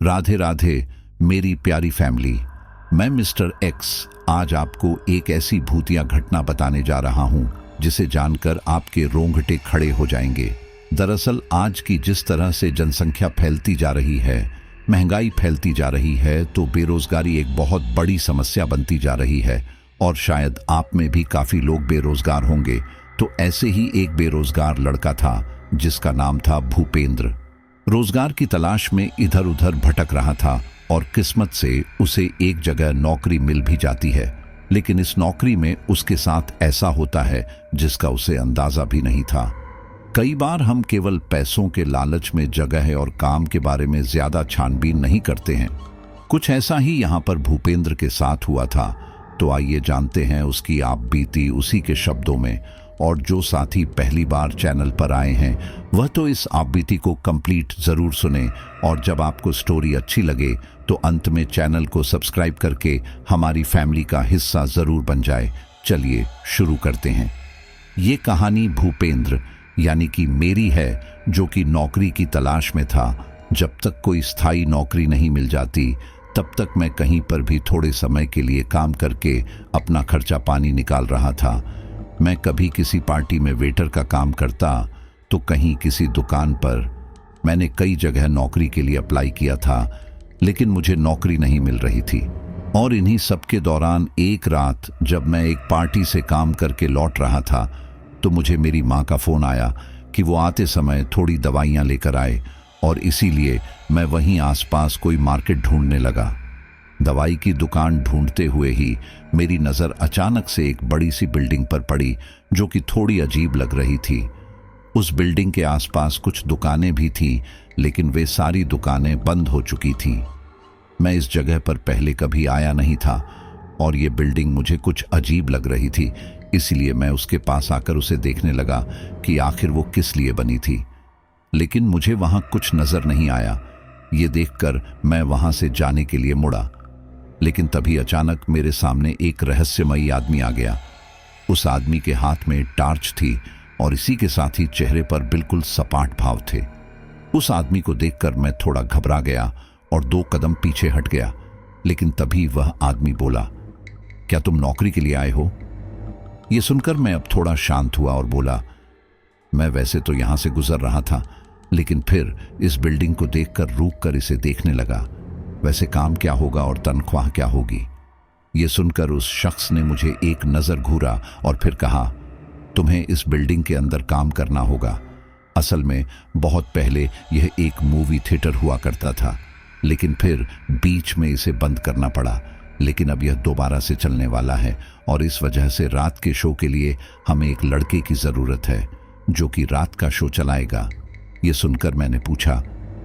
राधे राधे मेरी प्यारी फैमिली। मैं मिस्टर एक्स आज आपको एक ऐसी भूतिया घटना बताने जा रहा हूं जिसे जानकर आपके रोंगटे खड़े हो जाएंगे। दरअसल आज की जिस तरह से जनसंख्या फैलती जा रही है, महंगाई फैलती जा रही है, तो बेरोजगारी एक बहुत बड़ी समस्या बनती जा रही है। और शायद आप में भी काफी लोग बेरोजगार होंगे। तो ऐसे ही एक बेरोजगार लड़का था जिसका नाम था भूपेंद्र। रोजगार की तलाश में इधर उधर भटक रहा था और किस्मत से उसे एक जगह नौकरी मिल भी जाती है। लेकिन इस नौकरी में उसके साथ ऐसा होता है जिसका उसे अंदाजा भी नहीं था। कई बार हम केवल पैसों के लालच में जगह और काम के बारे में ज्यादा छानबीन नहीं करते हैं। कुछ ऐसा ही यहाँ पर भूपेंद्र के साथ हुआ था। तो आइए जानते हैं उसकी आप बीती उसी के शब्दों में। और जो साथी पहली बार चैनल पर आए हैं वह तो इस आप बीती को कंप्लीट जरूर सुने। और जब आपको स्टोरी अच्छी लगे तो अंत में चैनल को सब्सक्राइब करके हमारी फैमिली का हिस्सा जरूर बन जाए। चलिए शुरू करते हैं। ये कहानी भूपेंद्र यानी कि मेरी है, जो कि नौकरी की तलाश में था। जब तक कोई स्थायी नौकरी नहीं मिल जाती तब तक मैं कहीं पर भी थोड़े समय के लिए काम करके अपना खर्चा पानी निकाल रहा था। मैं कभी किसी पार्टी में वेटर का काम करता तो कहीं किसी दुकान पर। मैंने कई जगह नौकरी के लिए अप्लाई किया था लेकिन मुझे नौकरी नहीं मिल रही थी। और इन्हीं सब के दौरान एक रात जब मैं एक पार्टी से काम करके लौट रहा था तो मुझे मेरी माँ का फ़ोन आया कि वो आते समय थोड़ी दवाइयाँ लेकर आए। और इसीलिए मैं वहीं आसपास कोई मार्केट ढूंढने लगा। दवाई की दुकान ढूंढते हुए ही मेरी नज़र अचानक से एक बड़ी सी बिल्डिंग पर पड़ी जो कि थोड़ी अजीब लग रही थी। उस बिल्डिंग के आसपास कुछ दुकानें भी थीं लेकिन वे सारी दुकानें बंद हो चुकी थीं। मैं इस जगह पर पहले कभी आया नहीं था और ये बिल्डिंग मुझे कुछ अजीब लग रही थी। इसलिए मैं उसके पास आकर उसे देखने लगा कि आखिर वो किस लिए बनी थी। लेकिन मुझे वहां कुछ नजर नहीं आया। ये देखकर मैं वहां से जाने के लिए मुड़ा, लेकिन तभी अचानक मेरे सामने एक रहस्यमयी आदमी आ गया। उस आदमी के हाथ में टार्च थी और इसी के साथ ही चेहरे पर बिल्कुल सपाट भाव थे। उस आदमी को देखकर मैं थोड़ा घबरा गया और 2 कदम पीछे हट गया। लेकिन तभी वह आदमी बोला, क्या तुम नौकरी के लिए आए हो? यह सुनकर मैं अब थोड़ा शांत हुआ और बोला, मैं वैसे तो यहां से गुजर रहा था लेकिन फिर इस बिल्डिंग को देखकर रुक कर इसे देखने लगा। वैसे काम क्या होगा और तनख्वाह क्या होगी? ये सुनकर उस शख्स ने मुझे एक नजर घूरा और फिर कहा, तुम्हें इस बिल्डिंग के अंदर काम करना होगा। असल में बहुत पहले यह एक मूवी थिएटर हुआ करता था लेकिन फिर बीच में इसे बंद करना पड़ा। लेकिन अब यह दोबारा से चलने वाला है और इस वजह से रात के शो के लिए हमें एक लड़के की जरूरत है जो कि रात का शो चलाएगा। ये सुनकर मैंने पूछा,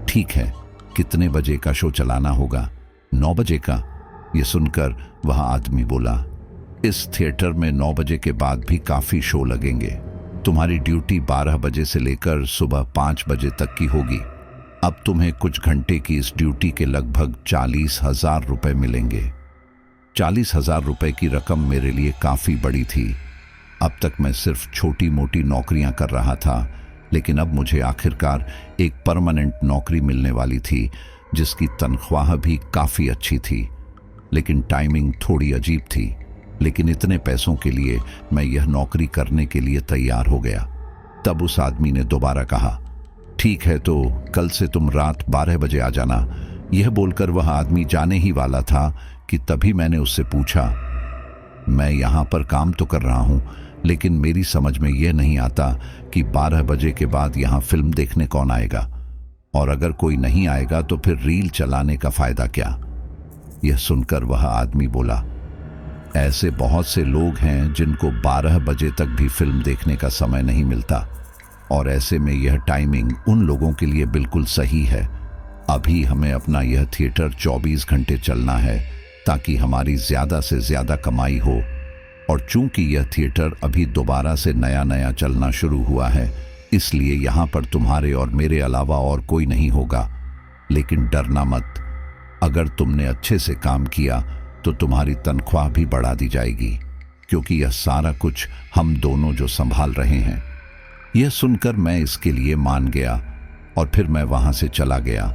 ठीक है, कितने बजे का शो चलाना होगा? 9 बजे का। यह सुनकर वह आदमी बोला, इस थिएटर में 9 बजे के बाद भी काफी शो लगेंगे। तुम्हारी ड्यूटी 12 बजे से लेकर सुबह 5 बजे तक की होगी। अब तुम्हें कुछ घंटे की इस ड्यूटी के लगभग 40,000 रुपए मिलेंगे। 40,000 रुपए की रकम मेरे लिए काफी बड़ी थी। अब तक मैं सिर्फ छोटी मोटी नौकरियां कर रहा था लेकिन अब मुझे आखिरकार एक परमानेंट नौकरी मिलने वाली थी जिसकी तनख्वाह भी काफी अच्छी थी। लेकिन टाइमिंग थोड़ी अजीब थी। लेकिन इतने पैसों के लिए मैं यह नौकरी करने के लिए तैयार हो गया। तब उस आदमी ने दोबारा कहा, ठीक है, तो कल से तुम रात 12 बजे आ जाना। यह बोलकर वह आदमी जाने ही वाला था कि तभी मैंने उससे पूछा, मैं यहाँ पर काम तो कर रहा हूँ लेकिन मेरी समझ में यह नहीं आता कि 12 बजे के बाद यहाँ फिल्म देखने कौन आएगा, और अगर कोई नहीं आएगा तो फिर रील चलाने का फायदा क्या? यह सुनकर वह आदमी बोला, ऐसे बहुत से लोग हैं जिनको 12 बजे तक भी फिल्म देखने का समय नहीं मिलता और ऐसे में यह टाइमिंग उन लोगों के लिए बिल्कुल सही है। अभी हमें अपना यह थिएटर 24 घंटे चलना है ताकि हमारी ज्यादा से ज्यादा कमाई हो। और चूंकि यह थिएटर अभी दोबारा से नया नया चलना शुरू हुआ है इसलिए यहाँ पर तुम्हारे और मेरे अलावा और कोई नहीं होगा। लेकिन डरना मत, अगर तुमने अच्छे से काम किया तो तुम्हारी तनख्वाह भी बढ़ा दी जाएगी क्योंकि यह सारा कुछ हम दोनों जो संभाल रहे हैं। यह सुनकर मैं इसके लिए मान गया और फिर मैं वहां से चला गया।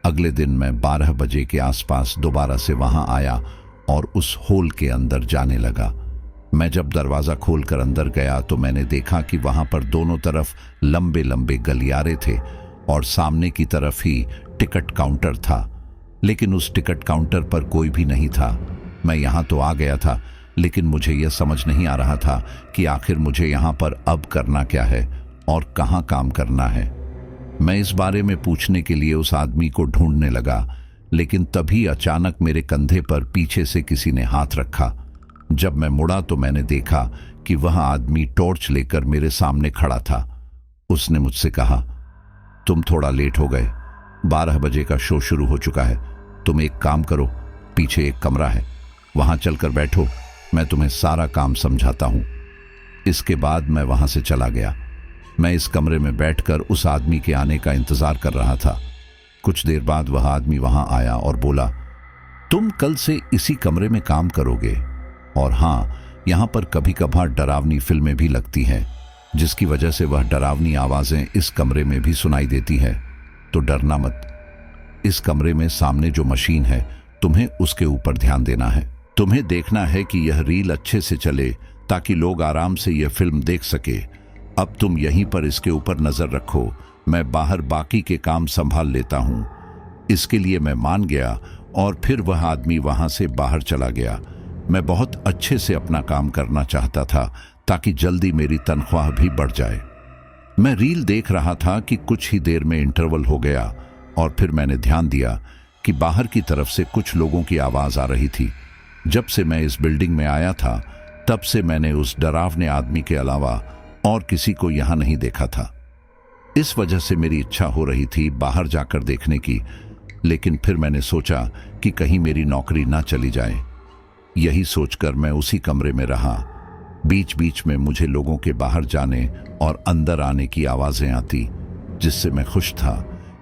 अगले दिन मैं 12 बजे के आसपास दोबारा से वहां आया और उस होल के अंदर जाने लगा। मैं जब दरवाजा खोलकर अंदर गया तो मैंने देखा कि वहां पर दोनों तरफ लंबे लंबे गलियारे थे और सामने की तरफ ही टिकट काउंटर था, लेकिन उस टिकट काउंटर पर कोई भी नहीं था। मैं यहां तो आ गया था, लेकिन मुझे यह समझ नहीं आ रहा था कि आखिर मुझे यहां पर अब करना क्या है और कहां काम करना है। मैं इस बारे में पूछने के लिए उस आदमी को ढूंढने लगा, लेकिन तभी अचानक मेरे कंधे पर पीछे से किसी ने हाथ रखा। जब मैं मुड़ा तो मैंने देखा कि वह आदमी टॉर्च लेकर मेरे सामने खड़ा था। उसने मुझसे कहा, तुम थोड़ा लेट हो गए, 12 बजे का शो शुरू हो चुका है। तुम एक काम करो, पीछे एक कमरा है, वहां चलकर बैठो, मैं तुम्हें सारा काम समझाता हूं। इसके बाद मैं वहां से चला गया। मैं इस कमरे में बैठकर उस आदमी के आने का इंतजार कर रहा था। कुछ देर बाद वह आदमी वहां आया और बोला, तुम कल से इसी कमरे में काम करोगे, और हां, यहां पर कभी कभार डरावनी फिल्में भी लगती हैं, जिसकी वजह से वह डरावनी आवाजें इस कमरे में भी सुनाई देती है। तो डरना मत। इस कमरे में सामने जो मशीन है, तुम्हें उसके ऊपर ध्यान देना है। तुम्हें देखना है कि यह रील अच्छे से चले ताकि लोग आराम से यह फिल्म देख सके। अब तुम यहीं पर इसके ऊपर नजर रखो, मैं बाहर बाकी के काम संभाल लेता हूं। इसके लिए मैं मान गया और फिर वह आदमी वहां से बाहर चला गया। मैं बहुत अच्छे से अपना काम करना चाहता था ताकि जल्दी मेरी तनख्वाह भी बढ़ जाए। मैं रील देख रहा था कि कुछ ही देर में इंटरवल हो गया और फिर मैंने ध्यान दिया कि बाहर की तरफ से कुछ लोगों की आवाज आ रही थी। जब से मैं इस बिल्डिंग में आया था तब से मैंने उस डरावने आदमी के अलावा और किसी को यहां नहीं देखा था। इस वजह से मेरी इच्छा हो रही थी बाहर जाकर देखने की, लेकिन फिर मैंने सोचा कि कहीं मेरी नौकरी ना चली जाए। यही सोचकर मैं उसी कमरे में रहा। बीच बीच में मुझे लोगों के बाहर जाने और अंदर आने की आवाजें आती, जिससे मैं खुश था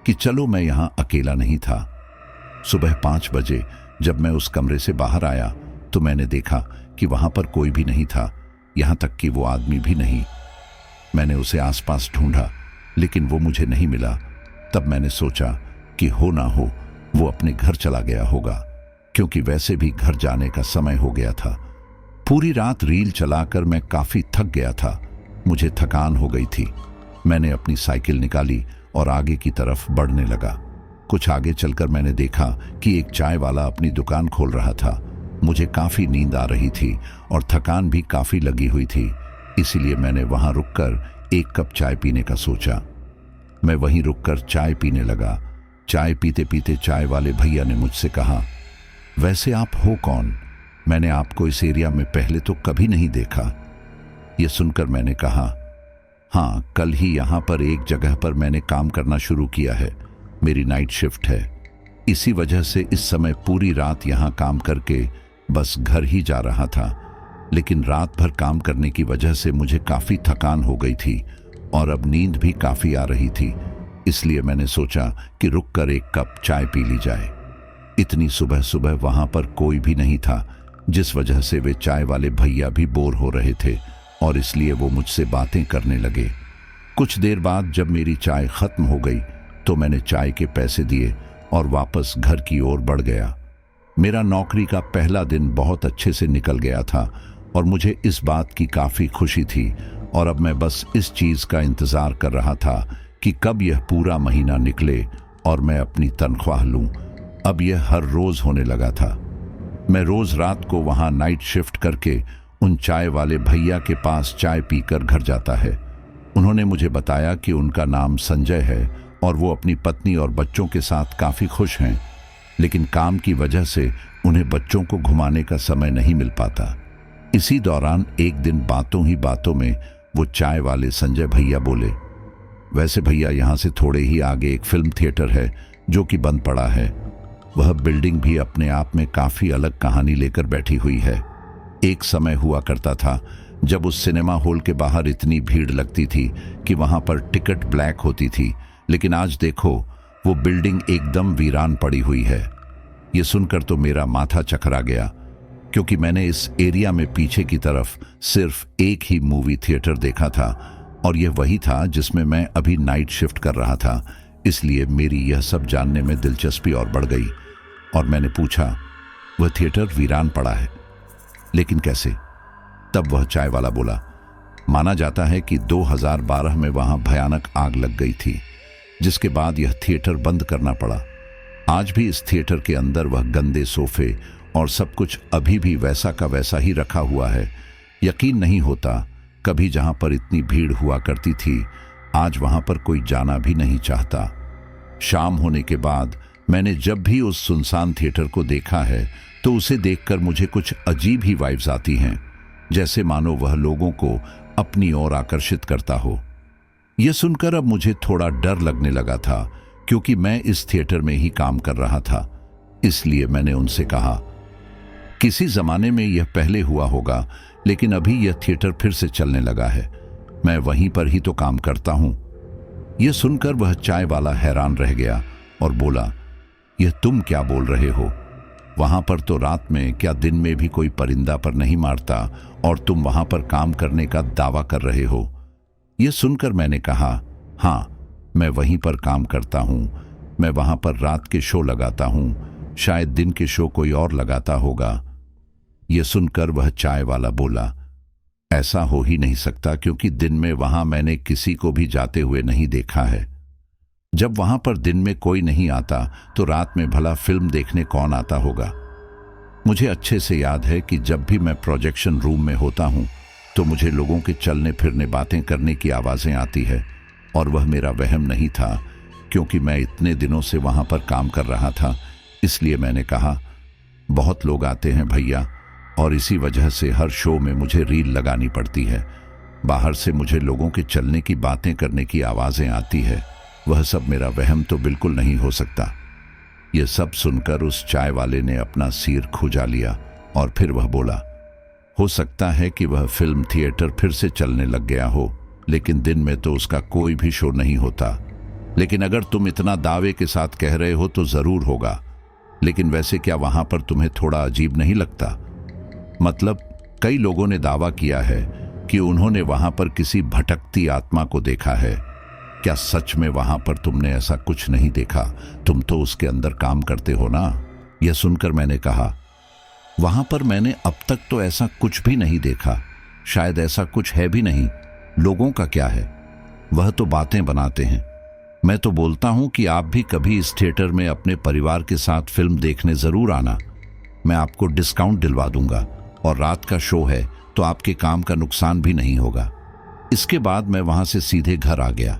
कि चलो मैं यहां अकेला नहीं था। सुबह 5 बजे जब मैं उस कमरे से बाहर आया तो मैंने देखा कि वहां पर कोई भी नहीं था, यहां तक कि वो आदमी भी नहीं। मैंने उसे आसपास ढूंढा, लेकिन वो मुझे नहीं मिला। तब मैंने सोचा कि हो ना हो वो अपने घर चला गया होगा, क्योंकि वैसे भी घर जाने का समय हो गया था। पूरी रात रील चलाकर मैं काफी थक गया था, मुझे थकान हो गई थी। मैंने अपनी साइकिल निकाली और आगे की तरफ बढ़ने लगा। कुछ आगे चलकर मैंने देखा कि एक चाय वाला अपनी दुकान खोल रहा था। मुझे काफी नींद आ रही थी और थकान भी काफी लगी हुई थी, इसीलिए मैंने वहां रुककर एक कप चाय पीने का सोचा। मैं वहीं रुककर चाय पीने लगा। चाय पीते पीते चाय वाले भैया ने मुझसे कहा, वैसे आप हो कौन? मैंने आपको इस एरिया में पहले तो कभी नहीं देखा। यह सुनकर मैंने कहा, हाँ, कल ही यहां पर एक जगह पर मैंने काम करना शुरू किया है। मेरी नाइट शिफ्ट है, इसी वजह से इस समय पूरी रात यहां काम करके बस घर ही जा रहा था। लेकिन रात भर काम करने की वजह से मुझे काफी थकान हो गई थी और अब नींद भी काफी आ रही थी, इसलिए मैंने सोचा कि रुककर एक कप चाय पी ली जाए। इतनी सुबह सुबह वहां पर कोई भी नहीं था, जिस वजह से वे चाय वाले भैया भी बोर हो रहे थे और इसलिए वो मुझसे बातें करने लगे। कुछ देर बाद जब मेरी चाय खत्म हो गई तो मैंने चाय के पैसे दिए और वापस घर की ओर बढ़ गया। मेरा नौकरी का पहला दिन बहुत अच्छे से निकल गया था और मुझे इस बात की काफी खुशी थी, और अब मैं बस इस चीज का इंतजार कर रहा था कि कब यह पूरा महीना निकले और मैं अपनी तनख्वाह लूं। अब यह हर रोज होने लगा था। मैं रोज रात को वहां नाइट शिफ्ट करके उन चाय वाले भैया के पास चाय पीकर घर जाता है। उन्होंने मुझे बताया कि उनका नाम संजय है और वो अपनी पत्नी और बच्चों के साथ काफी खुश हैं, लेकिन काम की वजह से उन्हें बच्चों को घुमाने का समय नहीं मिल पाता। इसी दौरान एक दिन बातों ही बातों में वो चाय वाले संजय भैया बोले, वैसे भैया, यहाँ से थोड़े ही आगे एक फिल्म थिएटर है जो कि बंद पड़ा है। वह बिल्डिंग भी अपने आप में काफी अलग कहानी लेकर बैठी हुई है। एक समय हुआ करता था जब उस सिनेमा हॉल के बाहर इतनी भीड़ लगती थी कि वहां पर टिकट ब्लैक होती थी, लेकिन आज देखो वो बिल्डिंग एकदम वीरान पड़ी हुई है। ये सुनकर तो मेरा माथा चकरा गया, क्योंकि मैंने इस एरिया में पीछे की तरफ सिर्फ एक ही मूवी थिएटर देखा था और यह वही था जिसमें मैं अभी नाइट शिफ्ट कर रहा था। इसलिए मेरी यह सब जानने में दिलचस्पी और बढ़ गई और मैंने पूछा, वह थिएटर वीरान पड़ा है, लेकिन कैसे? तब वह चाय वाला बोला, माना जाता है कि 2012 में वहां भयानक आग लग गई थी, जिसके बाद यह थिएटर बंद करना पड़ा। आज भी इस थिएटर के अंदर वह गंदे सोफे और सब कुछ अभी भी वैसा का वैसा ही रखा हुआ है। यकीन नहीं होता, कभी जहां पर इतनी भीड़ हुआ करती थी, आज वहां पर कोई जाना भी नहीं चाहता। शाम होने के बाद मैंने जब भी उस सुनसान थिएटर को देखा है तो उसे देखकर मुझे कुछ अजीब ही वाइब्स आती हैं, जैसे मानो वह लोगों को अपनी ओर आकर्षित करता हो। यह सुनकर अब मुझे थोड़ा डर लगने लगा था, क्योंकि मैं इस थिएटर में ही काम कर रहा था। इसलिए मैंने उनसे कहा, किसी जमाने में यह पहले हुआ होगा, लेकिन अभी यह थिएटर फिर से चलने लगा है। मैं वहीं पर ही तो काम करता हूं। यह सुनकर वह चाय वाला हैरान रह गया और बोला, यह तुम क्या बोल रहे हो? वहां पर तो रात में क्या दिन में भी कोई परिंदा पर नहीं मारता और तुम वहां पर काम करने का दावा कर रहे हो? यह सुनकर मैंने कहा, हाँ, मैं वहीं पर काम करता हूं। मैं वहां पर रात के शो लगाता हूं, शायद दिन के शो कोई और लगाता होगा। यह सुनकर वह चाय वाला बोला, ऐसा हो ही नहीं सकता, क्योंकि दिन में वहां मैंने किसी को भी जाते हुए नहीं देखा है। जब वहां पर दिन में कोई नहीं आता तो रात में भला फिल्म देखने कौन आता होगा? मुझे अच्छे से याद है कि जब भी मैं प्रोजेक्शन रूम में होता हूं तो मुझे लोगों के चलने फिरने बातें करने की आवाजें आती है, और वह मेरा वहम नहीं था, क्योंकि मैं इतने दिनों से वहां पर काम कर रहा था। इसलिए मैंने कहा, बहुत लोग आते हैं भैया, और इसी वजह से हर शो में मुझे रील लगानी पड़ती है। बाहर से मुझे लोगों के चलने की बातें करने की आवाजें आती है। वह सब मेरा वहम तो बिल्कुल नहीं हो सकता। यह सब सुनकर उस चाय वाले ने अपना सिर खुजा लिया और फिर वह बोला, हो सकता है कि वह फिल्म थिएटर फिर से चलने लग गया हो, लेकिन दिन में तो उसका कोई भी शो नहीं होता। लेकिन अगर तुम इतना दावे के साथ कह रहे हो तो जरूर होगा। लेकिन वैसे क्या वहां पर तुम्हें थोड़ा अजीब नहीं लगता? मतलब कई लोगों ने दावा किया है कि उन्होंने वहां पर किसी भटकती आत्मा को देखा है। क्या सच में वहां पर तुमने ऐसा कुछ नहीं देखा? तुम तो उसके अंदर काम करते हो ना? यह सुनकर मैंने कहा, वहां पर मैंने अब तक तो ऐसा कुछ भी नहीं देखा। शायद ऐसा कुछ है भी नहीं। लोगों का क्या है, वह तो बातें बनाते हैं। मैं तो बोलता हूं कि आप भी कभी इस थिएटर में अपने परिवार के साथ फिल्म देखने जरूर आना। मैं आपको डिस्काउंट दिलवा दूंगा, और रात का शो है तो आपके काम का नुकसान भी नहीं होगा। इसके बाद मैं वहां से सीधे घर आ गया।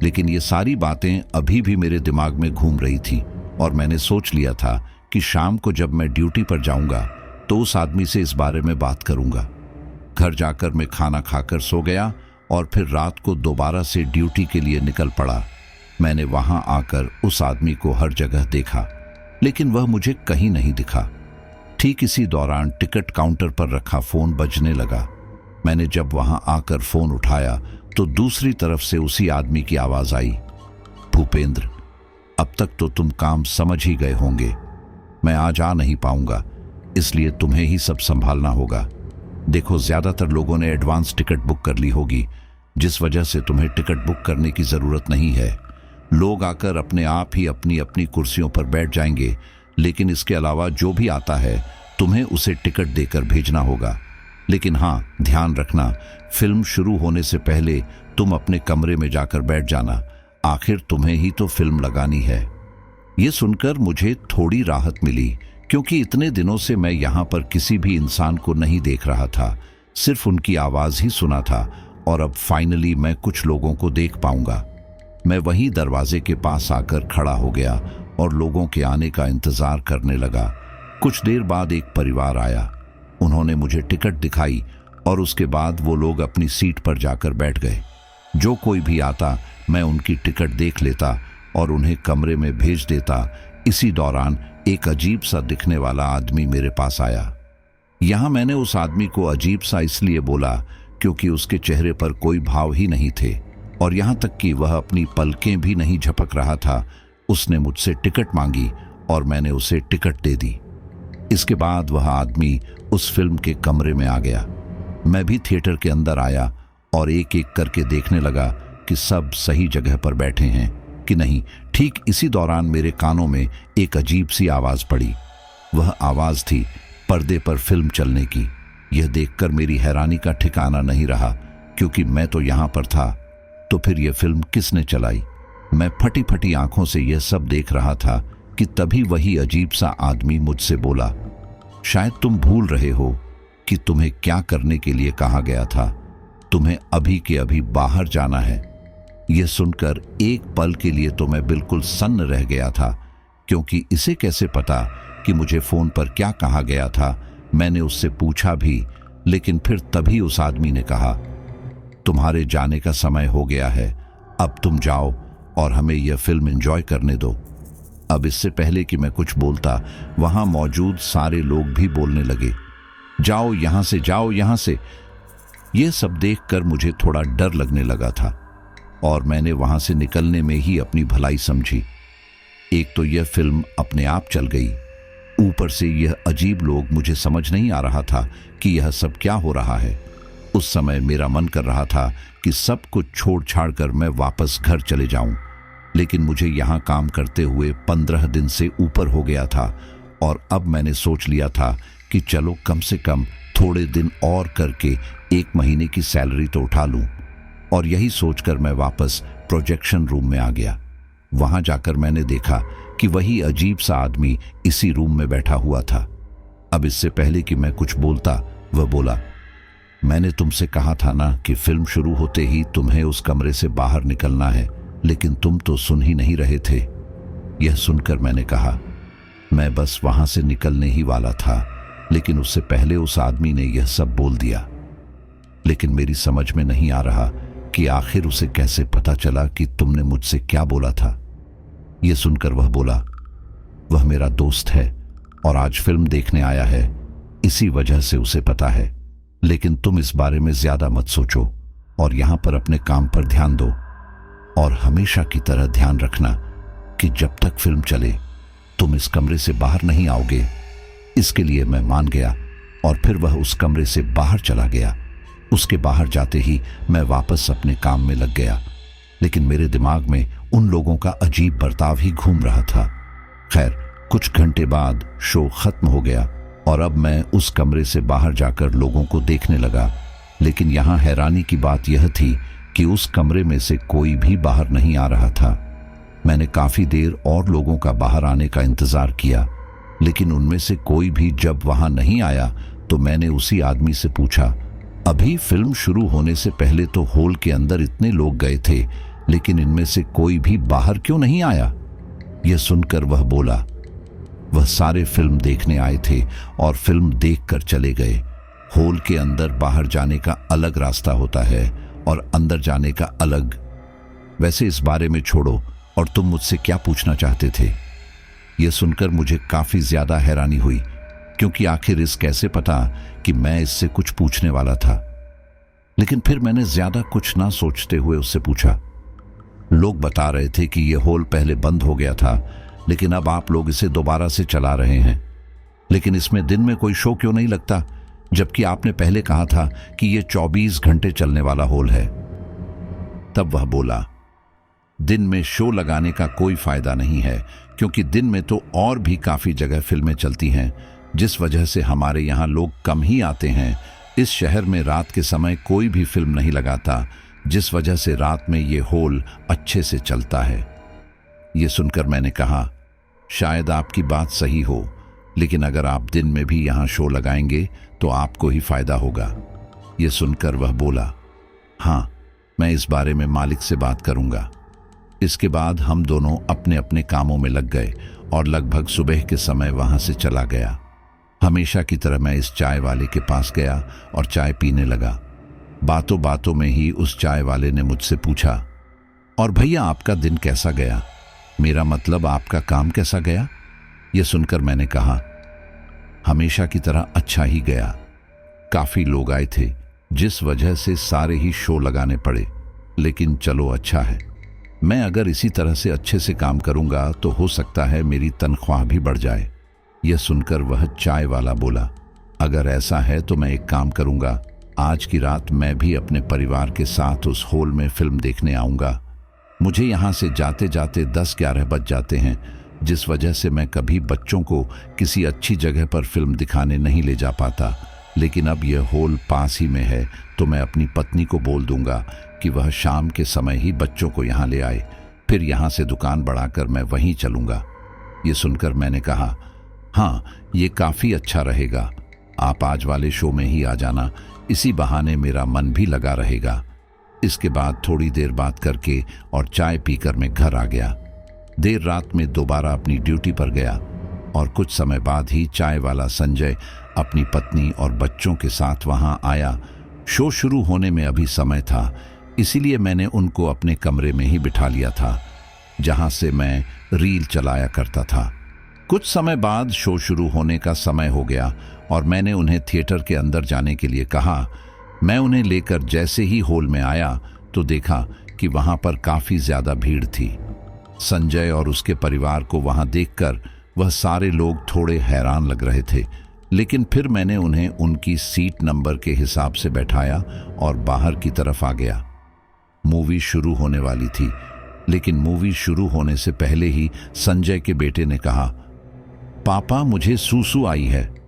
लेकिन ये सारी बातें अभी भी मेरे दिमाग में घूम रही थी, और मैंने सोच लिया था कि शाम को जब मैं ड्यूटी पर जाऊंगा तो उस आदमी से इस बारे में बात करूंगा। घर जाकर मैं खाना खाकर सो गया और फिर रात को दोबारा से ड्यूटी के लिए निकल पड़ा। मैंने वहां आकर उस आदमी को हर जगह देखा, लेकिन वह मुझे कहीं नहीं दिखा। ठीक इसी दौरान टिकट काउंटर पर रखा फोन बजने लगा। मैंने जब वहां आकर फोन उठाया तो दूसरी तरफ से उसी आदमी की आवाज आई, भूपेंद्र, अब तक तो तुम काम समझ ही गए होंगे। मैं आज आ नहीं पाऊंगा, इसलिए तुम्हें ही सब संभालना होगा। देखो, ज्यादातर लोगों ने एडवांस टिकट बुक कर ली होगी, जिस वजह से तुम्हें टिकट बुक करने की जरूरत नहीं है। लोग आकर अपने आप ही अपनी अपनी कुर्सियों पर बैठ जाएंगे, लेकिन इसके अलावा जो भी आता है तुम्हें उसे टिकट देकर भेजना होगा। लेकिन हाँ, ध्यान रखना, फिल्म शुरू होने से पहले तुम अपने कमरे में जाकर बैठ जाना। आखिर तुम्हें ही तो फिल्म लगानी है। ये सुनकर मुझे थोड़ी राहत मिली, क्योंकि इतने दिनों से मैं यहाँ पर किसी भी इंसान को नहीं देख रहा था, सिर्फ उनकी आवाज ही सुना था, और अब फाइनली मैं कुछ लोगों को देख पाऊंगा। मैं वहीं दरवाजे के पास आकर खड़ा हो गया और लोगों के आने का इंतजार करने लगा। कुछ देर बाद एक परिवार आया। उन्होंने मुझे टिकट दिखाई और उसके बाद वो लोग अपनी सीट पर जाकर बैठ गए। जो कोई भी आता मैं उनकी टिकट देख लेता और उन्हें कमरे में भेज देता। इसी दौरान एक अजीब सा दिखने वाला आदमी मेरे पास आया। यहां मैंने उस आदमी को अजीब सा इसलिए बोला क्योंकि उसके चेहरे पर कोई भाव ही नहीं थे, और यहां तक कि वह अपनी पलकें भी नहीं झपक रहा था। उसने मुझसे टिकट मांगी और मैंने उसे टिकट दे दी। इसके बाद वह आदमी उस फिल्म के कमरे में आ गया। मैं भी थिएटर के अंदर आया और एक एक करके देखने लगा कि सब सही जगह पर बैठे हैं, कि नहीं, ठीक इसी दौरान मेरे कानों में एक अजीब सी आवाज पड़ी। वह आवाज थी पर्दे पर फिल्म चलने की। यह देखकर मेरी हैरानी का ठिकाना नहीं रहा, क्योंकि मैं तो यहां पर था। तो फिर यह फिल्म किसने चलाई? मैं फटी फटी आंखों से यह सब देख रहा था कि तभी वही अजीब सा आदमी मुझसे बोला, शायद तुम भूल रहे हो कि तुम्हें क्या करने के लिए कहा गया था। तुम्हें अभी के अभी बाहर जाना है। यह सुनकर एक पल के लिए तो मैं बिल्कुल सन्न रह गया था, क्योंकि इसे कैसे पता कि मुझे फोन पर क्या कहा गया था। मैंने उससे पूछा भी, लेकिन फिर तभी उस आदमी ने कहा, तुम्हारे जाने का समय हो गया है, अब तुम जाओ और हमें यह फिल्म एंजॉय करने दो। अब इससे पहले कि मैं कुछ बोलता, वहां मौजूद सारे लोग भी बोलने लगे, जाओ यहां से, जाओ यहां से। यह सब देखकर मुझे थोड़ा डर लगने लगा था और मैंने वहां से निकलने में ही अपनी भलाई समझी। एक तो यह फिल्म अपने आप चल गई, ऊपर से यह अजीब लोग, मुझे समझ नहीं आ रहा था कि यह सब क्या हो रहा है। उस समय मेरा मन कर रहा था कि सब कुछ छोड़ छाड़ कर मैं वापस घर चले जाऊं, लेकिन मुझे यहां काम करते हुए 15 दिन से ऊपर हो गया था और अब मैंने सोच लिया था कि चलो कम से कम थोड़े दिन और करके 1 महीने की सैलरी तो उठा लूं। और यही सोचकर मैं वापस प्रोजेक्शन रूम में आ गया। वहां जाकर मैंने देखा कि वही अजीब सा आदमी इसी रूम में बैठा हुआ था। अब इससे पहले कि मैं कुछ बोलता, वह बोला, मैंने तुमसे कहा था ना कि फिल्म शुरू होते ही तुम्हें उस कमरे से बाहर निकलना है, लेकिन तुम तो सुन ही नहीं रहे थे। यह सुनकर मैंने कहा, मैं बस वहां से निकलने ही वाला था, लेकिन उससे पहले उस आदमी ने यह सब बोल दिया। लेकिन मेरी समझ में नहीं आ रहा कि आखिर उसे कैसे पता चला कि तुमने मुझसे क्या बोला था। यह सुनकर वह बोला, वह मेरा दोस्त है और आज फिल्म देखने आया है, इसी वजह से उसे पता है। लेकिन तुम इस बारे में ज्यादा मत सोचो और यहां पर अपने काम पर ध्यान दो, और हमेशा की तरह ध्यान रखना कि जब तक फिल्म चले तुम इस कमरे से बाहर नहीं आओगे। इसके लिए मैं मान गया और फिर वह उस कमरे से बाहर चला गया। उसके बाहर जाते ही मैं वापस अपने काम में लग गया, लेकिन मेरे दिमाग में उन लोगों का अजीब बर्ताव ही घूम रहा था। खैर, कुछ घंटे बाद शो खत्म हो गया और अब मैं उस कमरे से बाहर जाकर लोगों को देखने लगा। लेकिन यहां हैरानी की बात यह थी कि उस कमरे में से कोई भी बाहर नहीं आ रहा था। मैंने काफी देर और लोगों का बाहर आने का इंतजार किया, लेकिन उनमें से कोई भी जब वहां नहीं आया तो मैंने उसी आदमी से पूछा, अभी फिल्म शुरू होने से पहले तो हॉल के अंदर इतने लोग गए थे, लेकिन इनमें से कोई भी बाहर क्यों नहीं आया? यह सुनकर वह बोला, वह सारे फिल्म देखने आए थे और फिल्म देखकर चले गए। हॉल के अंदर बाहर जाने का अलग रास्ता होता है और अंदर जाने का अलग। वैसे इस बारे में छोड़ो, और तुम मुझसे क्या पूछना चाहते थे? यह सुनकर मुझे काफी ज्यादा हैरानी हुई, क्योंकि आखिर इस कैसे पता कि मैं इससे कुछ पूछने वाला था। लेकिन फिर मैंने ज्यादा कुछ ना सोचते हुए उससे पूछा, लोग बता रहे थे कि यह हॉल पहले बंद हो गया था, लेकिन अब आप लोग इसे दोबारा से चला रहे हैं। लेकिन इसमें दिन में कोई शो क्यों नहीं लगता, जबकि आपने पहले कहा था कि यह 24 घंटे चलने वाला हॉल है? तब वह बोला, दिन में शो लगाने का कोई फायदा नहीं है, क्योंकि दिन में तो और भी काफी जगह फिल्में चलती हैं, जिस वजह से हमारे यहाँ लोग कम ही आते हैं। इस शहर में रात के समय कोई भी फिल्म नहीं लगाता, जिस वजह से रात में ये हॉल अच्छे से चलता है। ये सुनकर मैंने कहा, शायद आपकी बात सही हो, लेकिन अगर आप दिन में भी यहाँ शो लगाएंगे तो आपको ही फायदा होगा। ये सुनकर वह बोला, हाँ, मैं इस बारे में मालिक से बात करूंगा। इसके बाद हम दोनों अपने अपने कामों में लग गए और लगभग सुबह के समय वहां से चला गया। हमेशा की तरह मैं इस चाय वाले के पास गया और चाय पीने लगा। बातों बातों में ही उस चाय वाले ने मुझसे पूछा, और भैया आपका दिन कैसा गया? मेरा मतलब आपका काम कैसा गया? यह सुनकर मैंने कहा, हमेशा की तरह अच्छा ही गया। काफी लोग आए थे, जिस वजह से सारे ही शो लगाने पड़े, लेकिन चलो अच्छा है। मैं अगर इसी तरह से अच्छे से काम करूंगा तो हो सकता है मेरी तनख्वाह भी बढ़ जाए। यह सुनकर वह चाय वाला बोला, अगर ऐसा है तो मैं एक काम करूंगा, आज की रात मैं भी अपने परिवार के साथ उस हॉल में फिल्म देखने आऊंगा। मुझे यहाँ से जाते जाते 10-11 बज जाते हैं, जिस वजह से मैं कभी बच्चों को किसी अच्छी जगह पर फिल्म दिखाने नहीं ले जा पाता। लेकिन अब यह हॉल पास ही में है, तो मैं अपनी पत्नी को बोल दूंगा कि वह शाम के समय ही बच्चों को यहाँ ले आए। फिर यहाँ से दुकान बढ़ाकर मैं वहीं चलूंगा। ये सुनकर मैंने कहा, हाँ, ये काफ़ी अच्छा रहेगा। आप आज वाले शो में ही आ जाना, इसी बहाने मेरा मन भी लगा रहेगा। इसके बाद थोड़ी देर बात करके और चाय पीकर मैं घर आ गया। देर रात में दोबारा अपनी ड्यूटी पर गया और कुछ समय बाद ही चाय वाला संजय अपनी पत्नी और बच्चों के साथ वहां आया। शो शुरू होने में अभी समय था, इसीलिए मैंने उनको अपने कमरे में ही बिठा लिया था, जहां से मैं रील चलाया करता था। कुछ समय बाद शो शुरू होने का समय हो गया और मैंने उन्हें थिएटर के अंदर जाने के लिए कहा। मैं उन्हें लेकर जैसे ही हॉल में आया तो देखा कि वहां पर काफी ज्यादा भीड़ थी। संजय और उसके परिवार को वहां देखकर वह सारे लोग थोड़े हैरान लग रहे थे, लेकिन फिर मैंने उन्हें उनकी सीट नंबर के हिसाब से बैठाया और बाहर की तरफ आ गया। मूवी शुरू होने वाली थी, लेकिन मूवी शुरू होने से पहले ही संजय के बेटे ने कहा, पापा, मुझे सूसू आई है।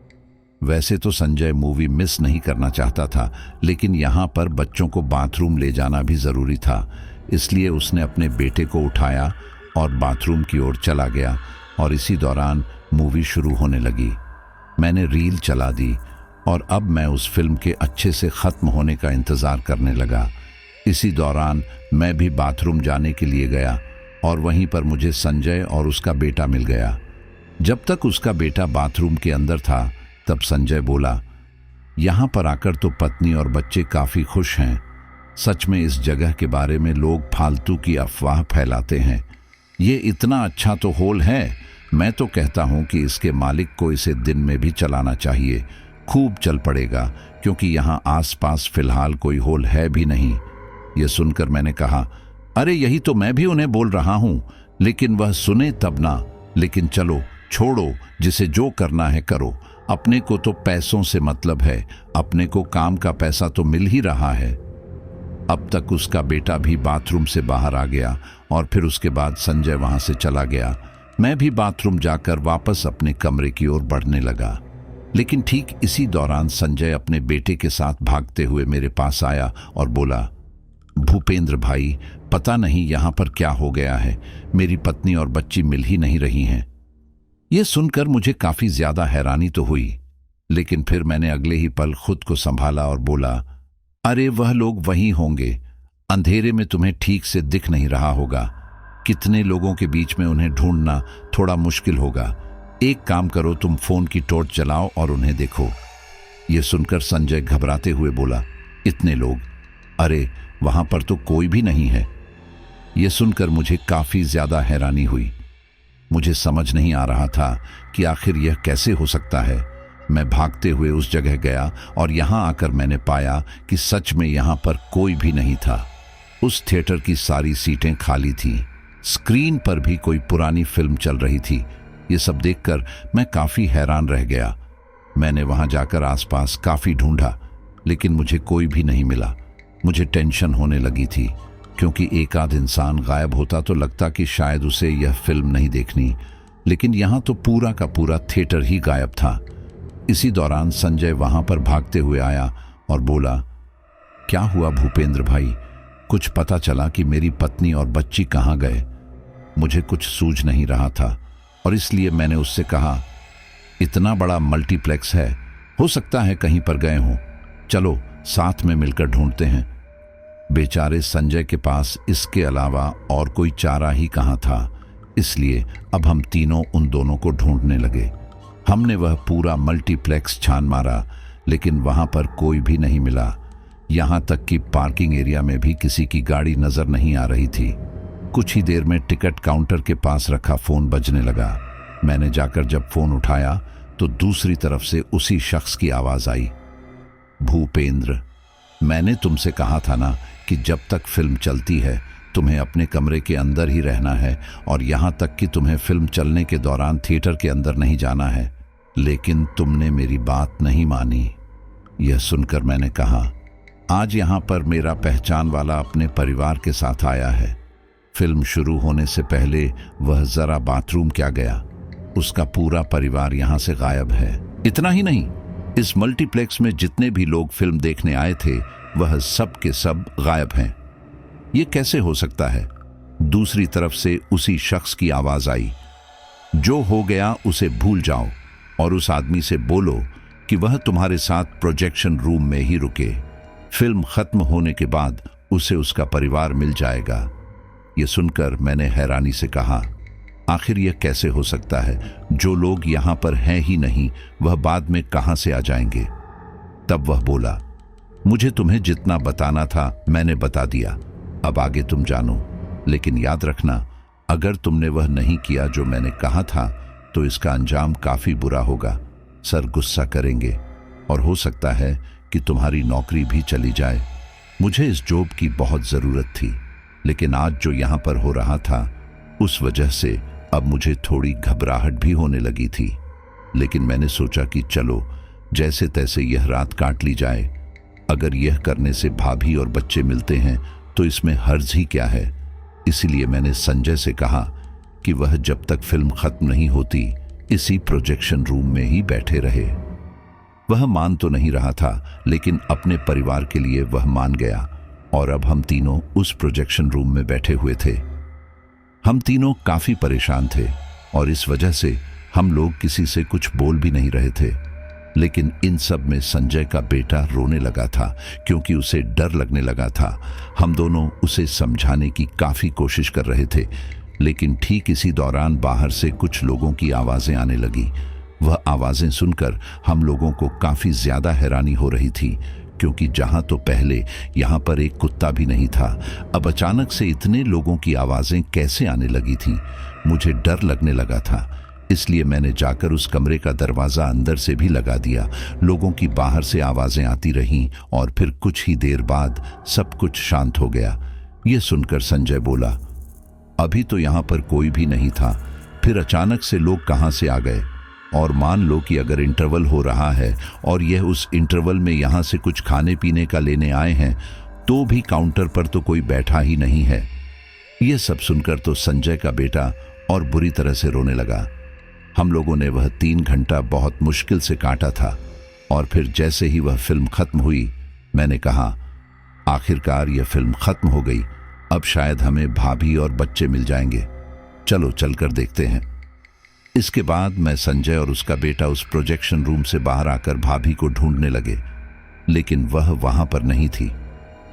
वैसे तो संजय मूवी मिस नहीं करना चाहता था, लेकिन यहाँ पर बच्चों को बाथरूम ले जाना भी जरूरी था, इसलिए उसने अपने बेटे को उठाया और बाथरूम की ओर चला गया और इसी दौरान मूवी शुरू होने लगी। मैंने रील चला दी और अब मैं उस फिल्म के अच्छे से ख़त्म होने का इंतज़ार करने लगा। इसी दौरान मैं भी बाथरूम जाने के लिए गया और वहीं पर मुझे संजय और उसका बेटा मिल गया। जब तक उसका बेटा बाथरूम के अंदर था, तब संजय बोला, यहाँ पर आकर तो पत्नी और बच्चे काफ़ी खुश हैं। सच में इस जगह के बारे में लोग फालतू की अफवाह फैलाते हैं। ये इतना अच्छा तो हॉल है, मैं तो कहता हूँ कि इसके मालिक को इसे दिन में भी चलाना चाहिए, खूब चल पड़ेगा, क्योंकि यहाँ आसपास फिलहाल कोई हॉल है भी नहीं। यह सुनकर मैंने कहा, अरे यही तो मैं भी उन्हें बोल रहा हूँ, लेकिन वह सुने तब ना। लेकिन चलो छोड़ो, जिसे जो करना है करो, अपने को तो पैसों से मतलब है, अपने को काम का पैसा तो मिल ही रहा है। अब तक उसका बेटा भी बाथरूम से बाहर आ गया और फिर उसके बाद संजय वहां से चला गया। मैं भी बाथरूम जाकर वापस अपने कमरे की ओर बढ़ने लगा, लेकिन ठीक इसी दौरान संजय अपने बेटे के साथ भागते हुए मेरे पास आया और बोला, भूपेंद्र भाई, पता नहीं यहाँ पर क्या हो गया है, मेरी पत्नी और बच्ची मिल ही नहीं रही हैं। यह सुनकर मुझे काफी ज्यादा हैरानी तो हुई, लेकिन फिर मैंने अगले ही पल खुद को संभाला और बोला, अरे वह लोग वहीं होंगे, अंधेरे में तुम्हें ठीक से दिख नहीं रहा होगा, कितने लोगों के बीच में उन्हें ढूंढना थोड़ा मुश्किल होगा। एक काम करो, तुम फोन की टॉर्च जलाओ और उन्हें देखो। यह सुनकर संजय घबराते हुए बोला, इतने लोग? अरे वहां पर तो कोई भी नहीं है। यह सुनकर मुझे काफी ज्यादा हैरानी हुई। मुझे समझ नहीं आ रहा था कि आखिर यह कैसे हो सकता है। मैं भागते हुए उस जगह गया और यहां आकर मैंने पाया कि सच में यहां पर कोई भी नहीं था। उस थिएटर की सारी सीटें खाली थीं। स्क्रीन पर भी कोई पुरानी फिल्म चल रही थी। ये सब देखकर मैं काफी हैरान रह गया। मैंने वहां जाकर आसपास काफी ढूंढा, लेकिन मुझे कोई भी नहीं मिला। मुझे टेंशन होने लगी थी, क्योंकि एक आध इंसान गायब होता तो लगता कि शायद उसे यह फिल्म नहीं देखनी, लेकिन यहाँ तो पूरा का पूरा थिएटर ही गायब था। इसी दौरान संजय वहां पर भागते हुए आया और बोला, क्या हुआ भूपेंद्र भाई? कुछ पता चला कि मेरी पत्नी और बच्ची कहाँ गए? मुझे कुछ सूझ नहीं रहा था और इसलिए मैंने उससे कहा, इतना बड़ा मल्टीप्लेक्स है, हो सकता है कहीं पर गए हों, चलो साथ में मिलकर ढूंढते हैं। बेचारे संजय के पास इसके अलावा और कोई चारा ही कहाँ था, इसलिए अब हम तीनों उन दोनों को ढूंढने लगे। हमने वह पूरा मल्टीप्लेक्स छान मारा, लेकिन वहां पर कोई भी नहीं मिला। यहां तक कि पार्किंग एरिया में भी किसी की गाड़ी नजर नहीं आ रही थी। कुछ ही देर में टिकट काउंटर के पास रखा फोन बजने लगा। मैंने जाकर जब फोन उठाया तो दूसरी तरफ से उसी शख्स की आवाज आई, भूपेंद्र, मैंने तुमसे कहा था ना कि जब तक फिल्म चलती है तुम्हें अपने कमरे के अंदर ही रहना है और यहां तक कि तुम्हें फिल्म चलने के दौरान थिएटर के अंदर नहीं जाना है, लेकिन तुमने मेरी बात नहीं मानी। यह सुनकर मैंने कहा, आज यहां पर मेरा पहचान वाला अपने परिवार के साथ आया है, फिल्म शुरू होने से पहले वह जरा बाथरूम क्या गया, उसका पूरा परिवार यहां से गायब है। इतना ही नहीं, इस मल्टीप्लेक्स में जितने भी लोग फिल्म देखने आए थे वह सब के सब गायब हैं। ये कैसे हो सकता है? दूसरी तरफ से उसी शख्स की आवाज आई, जो हो गया उसे भूल जाओ और उस आदमी से बोलो कि वह तुम्हारे साथ प्रोजेक्शन रूम में ही रुके। फिल्म खत्म होने के बाद उसे उसका परिवार मिल जाएगा। यह सुनकर मैंने हैरानी से कहा, आखिर यह कैसे हो सकता है? जो लोग यहां पर हैं ही नहीं, वह बाद में कहां से आ जाएंगे? तब वह बोला, मुझे तुम्हें जितना बताना था मैंने बता दिया, अब आगे तुम जानो। लेकिन याद रखना, अगर तुमने वह नहीं किया जो मैंने कहा था तो इसका अंजाम काफी बुरा होगा। सर गुस्सा करेंगे और हो सकता है कि तुम्हारी नौकरी भी चली जाए। मुझे इस जॉब की बहुत जरूरत थी, लेकिन आज जो यहां पर हो रहा था उस वजह से अब मुझे थोड़ी घबराहट भी होने लगी थी। लेकिन मैंने सोचा कि चलो जैसे तैसे यह रात काट ली जाए। अगर यह करने से भाभी और बच्चे मिलते हैं तो इसमें हर्ज ही क्या है। इसीलिए मैंने संजय से कहा कि वह जब तक फिल्म खत्म नहीं होती इसी प्रोजेक्शन रूम में ही बैठे रहे। वह मान तो नहीं रहा था, लेकिन अपने परिवार के लिए वह मान गया और अब हम तीनों उस प्रोजेक्शन रूम में बैठे हुए थे। हम तीनों काफी परेशान थे और इस वजह से हम लोग किसी से कुछ बोल भी नहीं रहे थे। लेकिन इन सब में संजय का बेटा रोने लगा था क्योंकि उसे डर लगने लगा था। हम दोनों उसे समझाने की काफी कोशिश कर रहे थे, लेकिन ठीक इसी दौरान बाहर से कुछ लोगों की आवाजें आने लगी। वह आवाजें सुनकर हम लोगों को काफी ज्यादा हैरानी हो रही थी, क्योंकि जहां तो पहले यहां पर एक कुत्ता भी नहीं था, अब अचानक से इतने लोगों की आवाजें कैसे आने लगी थीं। मुझे डर लगने लगा था, इसलिए मैंने जाकर उस कमरे का दरवाजा अंदर से भी लगा दिया। लोगों की बाहर से आवाजें आती रहीं और फिर कुछ ही देर बाद सब कुछ शांत हो गया। यह सुनकर संजय बोला, अभी तो यहां पर कोई भी नहीं था, फिर अचानक से लोग कहां से आ गए? और मान लो कि अगर इंटरवल हो रहा है और यह उस इंटरवल में यहां से कुछ खाने पीने का लेने आए हैं, तो भी काउंटर पर तो कोई बैठा ही नहीं है। यह सब सुनकर तो संजय का बेटा और बुरी तरह से रोने लगा। हम लोगों ने वह 3 घंटा बहुत मुश्किल से काटा था और फिर जैसे ही वह फिल्म खत्म हुई, मैंने कहा, आखिरकार यह फिल्म खत्म हो गई, अब शायद हमें भाभी और बच्चे मिल जाएंगे। चलो चलकर देखते हैं। इसके बाद मैं, संजय और उसका बेटा उस प्रोजेक्शन रूम से बाहर आकर भाभी को ढूंढने लगे, लेकिन वह वहां पर नहीं थी।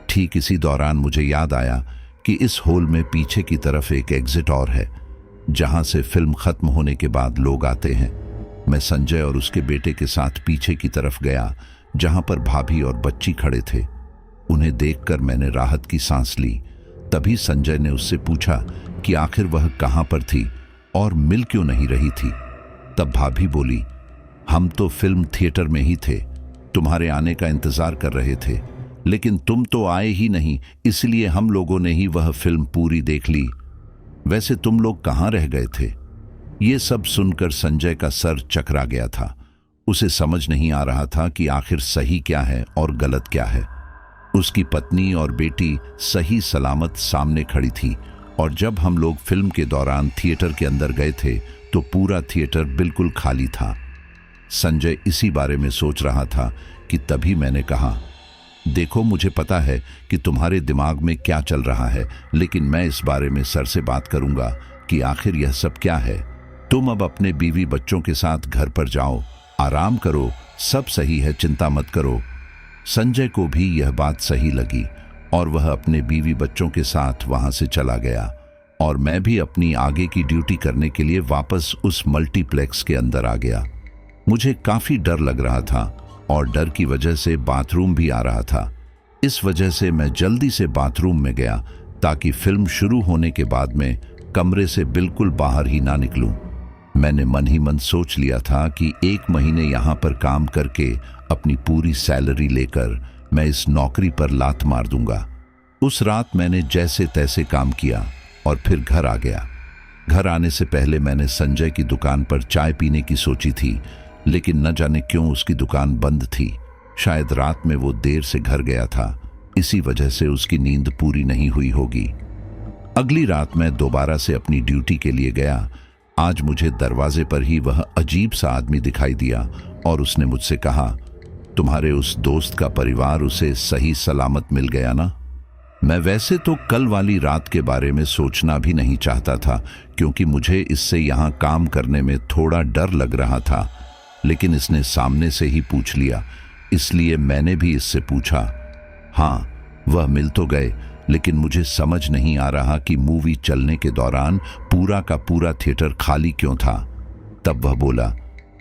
ठीक इसी दौरान मुझे याद आया कि इस हॉल में पीछे की तरफ एक एग्जिट और है, जहां से फिल्म खत्म होने के बाद लोग आते हैं। मैं संजय और उसके बेटे के साथ पीछे की तरफ गया, जहां पर भाभी और बच्ची खड़े थे। उन्हें देखकर मैंने राहत की सांस ली। तभी संजय ने उससे पूछा कि आखिर वह कहां पर थी और मिल क्यों नहीं रही थी। तब भाभी बोली, हम तो फिल्म थिएटर में ही थे, तुम्हारे आने का इंतजार कर रहे थे, लेकिन तुम तो आए ही नहीं, इसलिए हम लोगों ने ही वह फिल्म पूरी देख ली। वैसे तुम लोग कहां रह गए थे? ये सब सुनकर संजय का सर चकरा गया था। उसे समझ नहीं आ रहा था कि आखिर सही क्या है और गलत क्या है। उसकी पत्नी और बेटी सही सलामत सामने खड़ी थी, और जब हम लोग फिल्म के दौरान थिएटर के अंदर गए थे तो पूरा थिएटर बिल्कुल खाली था। संजय इसी बारे में सोच रहा था कि तभी मैंने कहा, देखो मुझे पता है कि तुम्हारे दिमाग में क्या चल रहा है, लेकिन मैं इस बारे में सर से बात करूंगा कि आखिर यह सब क्या है। तुम अब अपने बीवी बच्चों के साथ घर पर जाओ, आराम करो, सब सही है, चिंता मत करो। संजय को भी यह बात सही लगी और वह अपने बीवी बच्चों के साथ वहां से चला गया, और मैं भी अपनी आगे की ड्यूटी करने के लिए वापस उस मल्टीप्लेक्स के अंदर आ गया। मुझे काफी डर लग रहा था और डर की वजह से बाथरूम भी आ रहा था। इस वजह से मैं जल्दी से बाथरूम में गया ताकि फिल्म शुरू होने के बाद में कमरे से बिल्कुल बाहर ही ना निकलूं। मैंने मन ही मन सोच लिया था कि 1 महीने यहां पर काम करके अपनी पूरी सैलरी लेकर मैं इस नौकरी पर लात मार दूंगा। उस रात मैंने जैसे तैसे काम किया और फिर घर आ गया। घर आने से पहले मैंने संजय की दुकान पर चाय पीने की सोची थी, लेकिन न जाने क्यों उसकी दुकान बंद थी। शायद रात में वो देर से घर गया था, इसी वजह से उसकी नींद पूरी नहीं हुई होगी। अगली रात मैं दोबारा से अपनी ड्यूटी के लिए गया। आज मुझे दरवाजे पर ही वह अजीब सा आदमी दिखाई दिया और उसने मुझसे कहा, तुम्हारे उस दोस्त का परिवार उसे सही सलामत मिल गया ना? मैं वैसे तो कल वाली रात के बारे में सोचना भी नहीं चाहता था, क्योंकि मुझे इससे यहाँ काम करने में थोड़ा डर लग रहा था, लेकिन इसने सामने से ही पूछ लिया, इसलिए मैंने भी इससे पूछा। हाँ, वह मिल तो गए, लेकिन मुझे समझ नहीं आ रहा कि मूवी चलने के दौरान पूरा का पूरा थिएटर खाली क्यों था। तब वह बोला,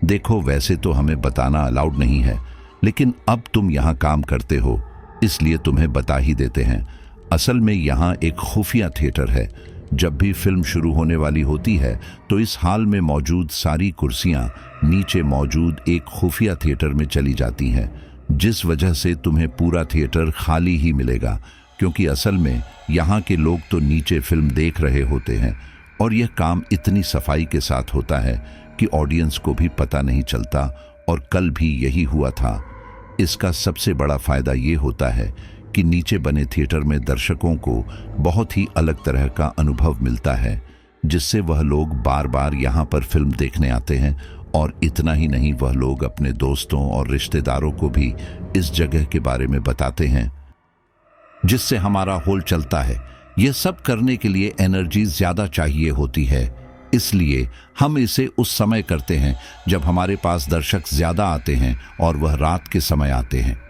देखो वैसे तो हमें बताना अलाउड नहीं है, लेकिन अब तुम यहाँ काम करते हो इसलिए तुम्हें बता ही देते हैं। असल में यहाँ एक खुफिया थिएटर है। जब भी फिल्म शुरू होने वाली होती है तो इस हाल में मौजूद सारी कुर्सियाँ नीचे मौजूद एक खुफिया थिएटर में चली जाती हैं, जिस वजह से तुम्हें पूरा थिएटर खाली ही मिलेगा, क्योंकि असल में यहाँ के लोग तो नीचे फिल्म देख रहे होते हैं और यह काम इतनी सफाई के साथ होता है कि ऑडियंस को भी पता नहीं चलता, और कल भी यही हुआ था। इसका सबसे बड़ा फायदा ये होता है कि नीचे बने थिएटर में दर्शकों को बहुत ही अलग तरह का अनुभव मिलता है, जिससे वह लोग बार बार यहाँ पर फिल्म देखने आते हैं। और इतना ही नहीं, वह लोग अपने दोस्तों और रिश्तेदारों को भी इस जगह के बारे में बताते हैं, जिससे हमारा होल चलता है। यह सब करने के लिए एनर्जी ज्यादा चाहिए होती है, इसलिए हम इसे उस समय करते हैं जब हमारे पास दर्शक ज्यादा आते हैं, और वह रात के समय आते हैं।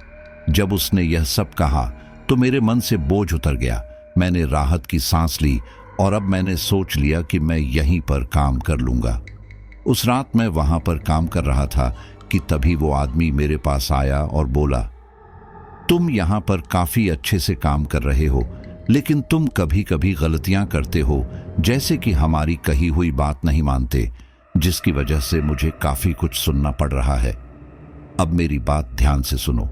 जब उसने यह सब कहा तो मेरे मन से बोझ उतर गया। मैंने राहत की सांस ली और अब मैंने सोच लिया कि मैं यहीं पर काम कर लूंगा। उस रात मैं वहां पर काम कर रहा था कि तभी वो आदमी मेरे पास आया और बोला, तुम यहाँ पर काफी अच्छे से काम कर रहे हो, लेकिन तुम कभी कभी गलतियां करते हो, जैसे कि हमारी कही हुई बात नहीं मानते, जिसकी वजह से मुझे काफी कुछ सुनना पड़ रहा है। अब मेरी बात ध्यान से सुनो।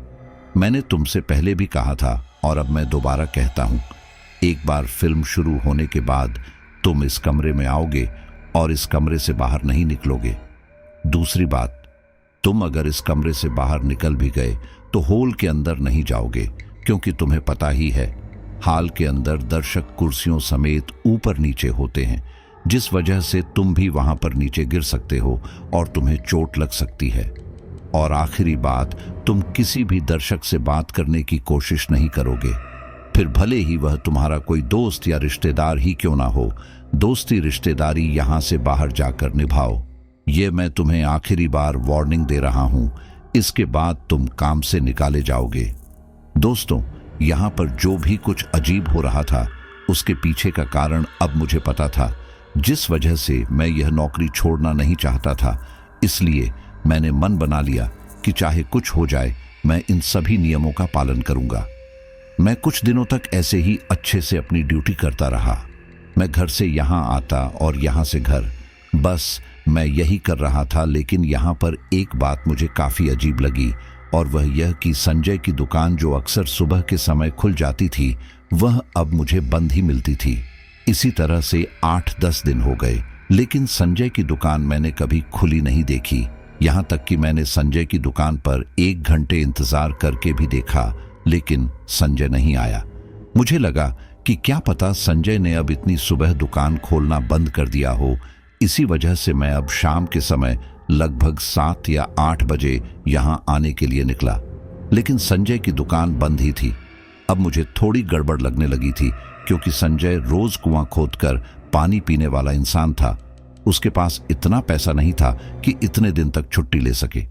मैंने तुमसे पहले भी कहा था और अब मैं दोबारा कहता हूं, एक बार फिल्म शुरू होने के बाद तुम इस कमरे में आओगे और इस कमरे से बाहर नहीं निकलोगे। दूसरी बात, तुम अगर इस कमरे से बाहर निकल भी गए तो हॉल के अंदर नहीं जाओगे, क्योंकि तुम्हें पता ही है हॉल के अंदर दर्शक कुर्सियों समेत ऊपर नीचे होते हैं, जिस वजह से तुम भी वहां पर नीचे गिर सकते हो और तुम्हें चोट लग सकती है। और आखिरी बात, तुम किसी भी दर्शक से बात करने की कोशिश नहीं करोगे, फिर भले ही वह तुम्हारा कोई दोस्त या रिश्तेदार ही क्यों ना हो। दोस्ती रिश्तेदारी यहां से बाहर जाकर निभाओ। ये मैं तुम्हें आखिरी बार वार्निंग दे रहा हूं, इसके बाद तुम काम से निकाले जाओगे। दोस्तों, यहाँ पर जो भी कुछ अजीब हो रहा था उसके पीछे का कारण अब मुझे पता था, जिस वजह से मैं यह नौकरी छोड़ना नहीं चाहता था। इसलिए मैंने मन बना लिया कि चाहे कुछ हो जाए मैं इन सभी नियमों का पालन करूंगा। मैं कुछ दिनों तक ऐसे ही अच्छे से अपनी ड्यूटी करता रहा। मैं घर से यहाँ आता और यहाँ से घर, बस मैं यही कर रहा था। लेकिन यहाँ पर एक बात मुझे काफ़ी अजीब लगी, और वह यह कि संजय की दुकान जो अक्सर सुबह के समय खुल जाती थी, वह अब मुझे बंद ही मिलती थी। इसी तरह से 8-10 दिन हो गए, लेकिन संजय की दुकान मैंने कभी खुली नहीं देखी। यहाँ तक कि मैंने संजय की दुकान पर 1 घंटे इंतजार करके भी देखा, लेकिन संजय नहीं आया। मुझे लगा कि क्या पता संजय ने अब इतनी सुबह दुकान खोलना बंद कर दिया हो। इसी वजह से मैं अब शाम के समय लगभग 7 या 8 बजे यहाँ आने के लिए निकला, लेकिन संजय की दुकान बंद ही थी। अब मुझे थोड़ी गड़बड़ लगने लगी थी, क्योंकि संजय रोज कुआं खोदकर पानी पीने वाला इंसान था। उसके पास इतना पैसा नहीं था कि इतने दिन तक छुट्टी ले सके।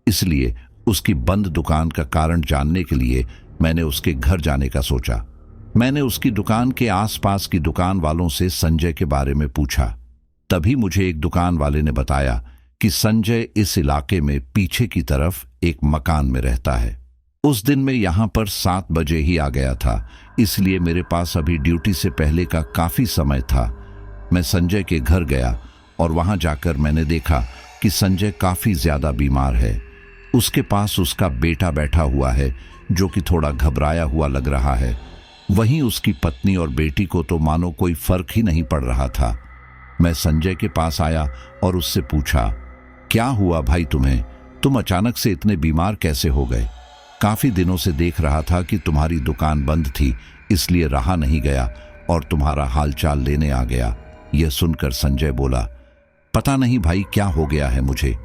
इसलिए उसकी बंद दुकान का कारण जानने के लिए मैंने उसके घर जाने का सोचा। मैंने उसकी दुकान के आसपास की दुकान वालों से संजय के बारे में पूछा। तभी मुझे एक दुकान वाले ने बताया कि संजय इस इलाके में पीछे की तरफ एक मकान में रहता है। उस दिन मैं यहाँ पर 7 बजे ही आ गया था, इसलिए मेरे पास अभी ड्यूटी से पहले का काफी समय था। मैं संजय के घर गया और वहां जाकर मैंने देखा कि संजय काफी ज्यादा बीमार है। उसके पास उसका बेटा बैठा हुआ है, जो कि थोड़ा घबराया हुआ लग रहा है। वहीं उसकी पत्नी और बेटी को तो मानो कोई फर्क ही नहीं पड़ रहा था। मैं संजय के पास आया और उससे पूछा, क्या हुआ भाई तुम्हें? तुम अचानक से इतने बीमार कैसे हो गए? काफी दिनों से देख रहा था कि तुम्हारी दुकान बंद थी, इसलिए रहा नहीं गया, और तुम्हारा हालचाल लेने आ गया। यह सुनकर संजय बोला, पता नहीं भाई क्या हो गया है मुझे।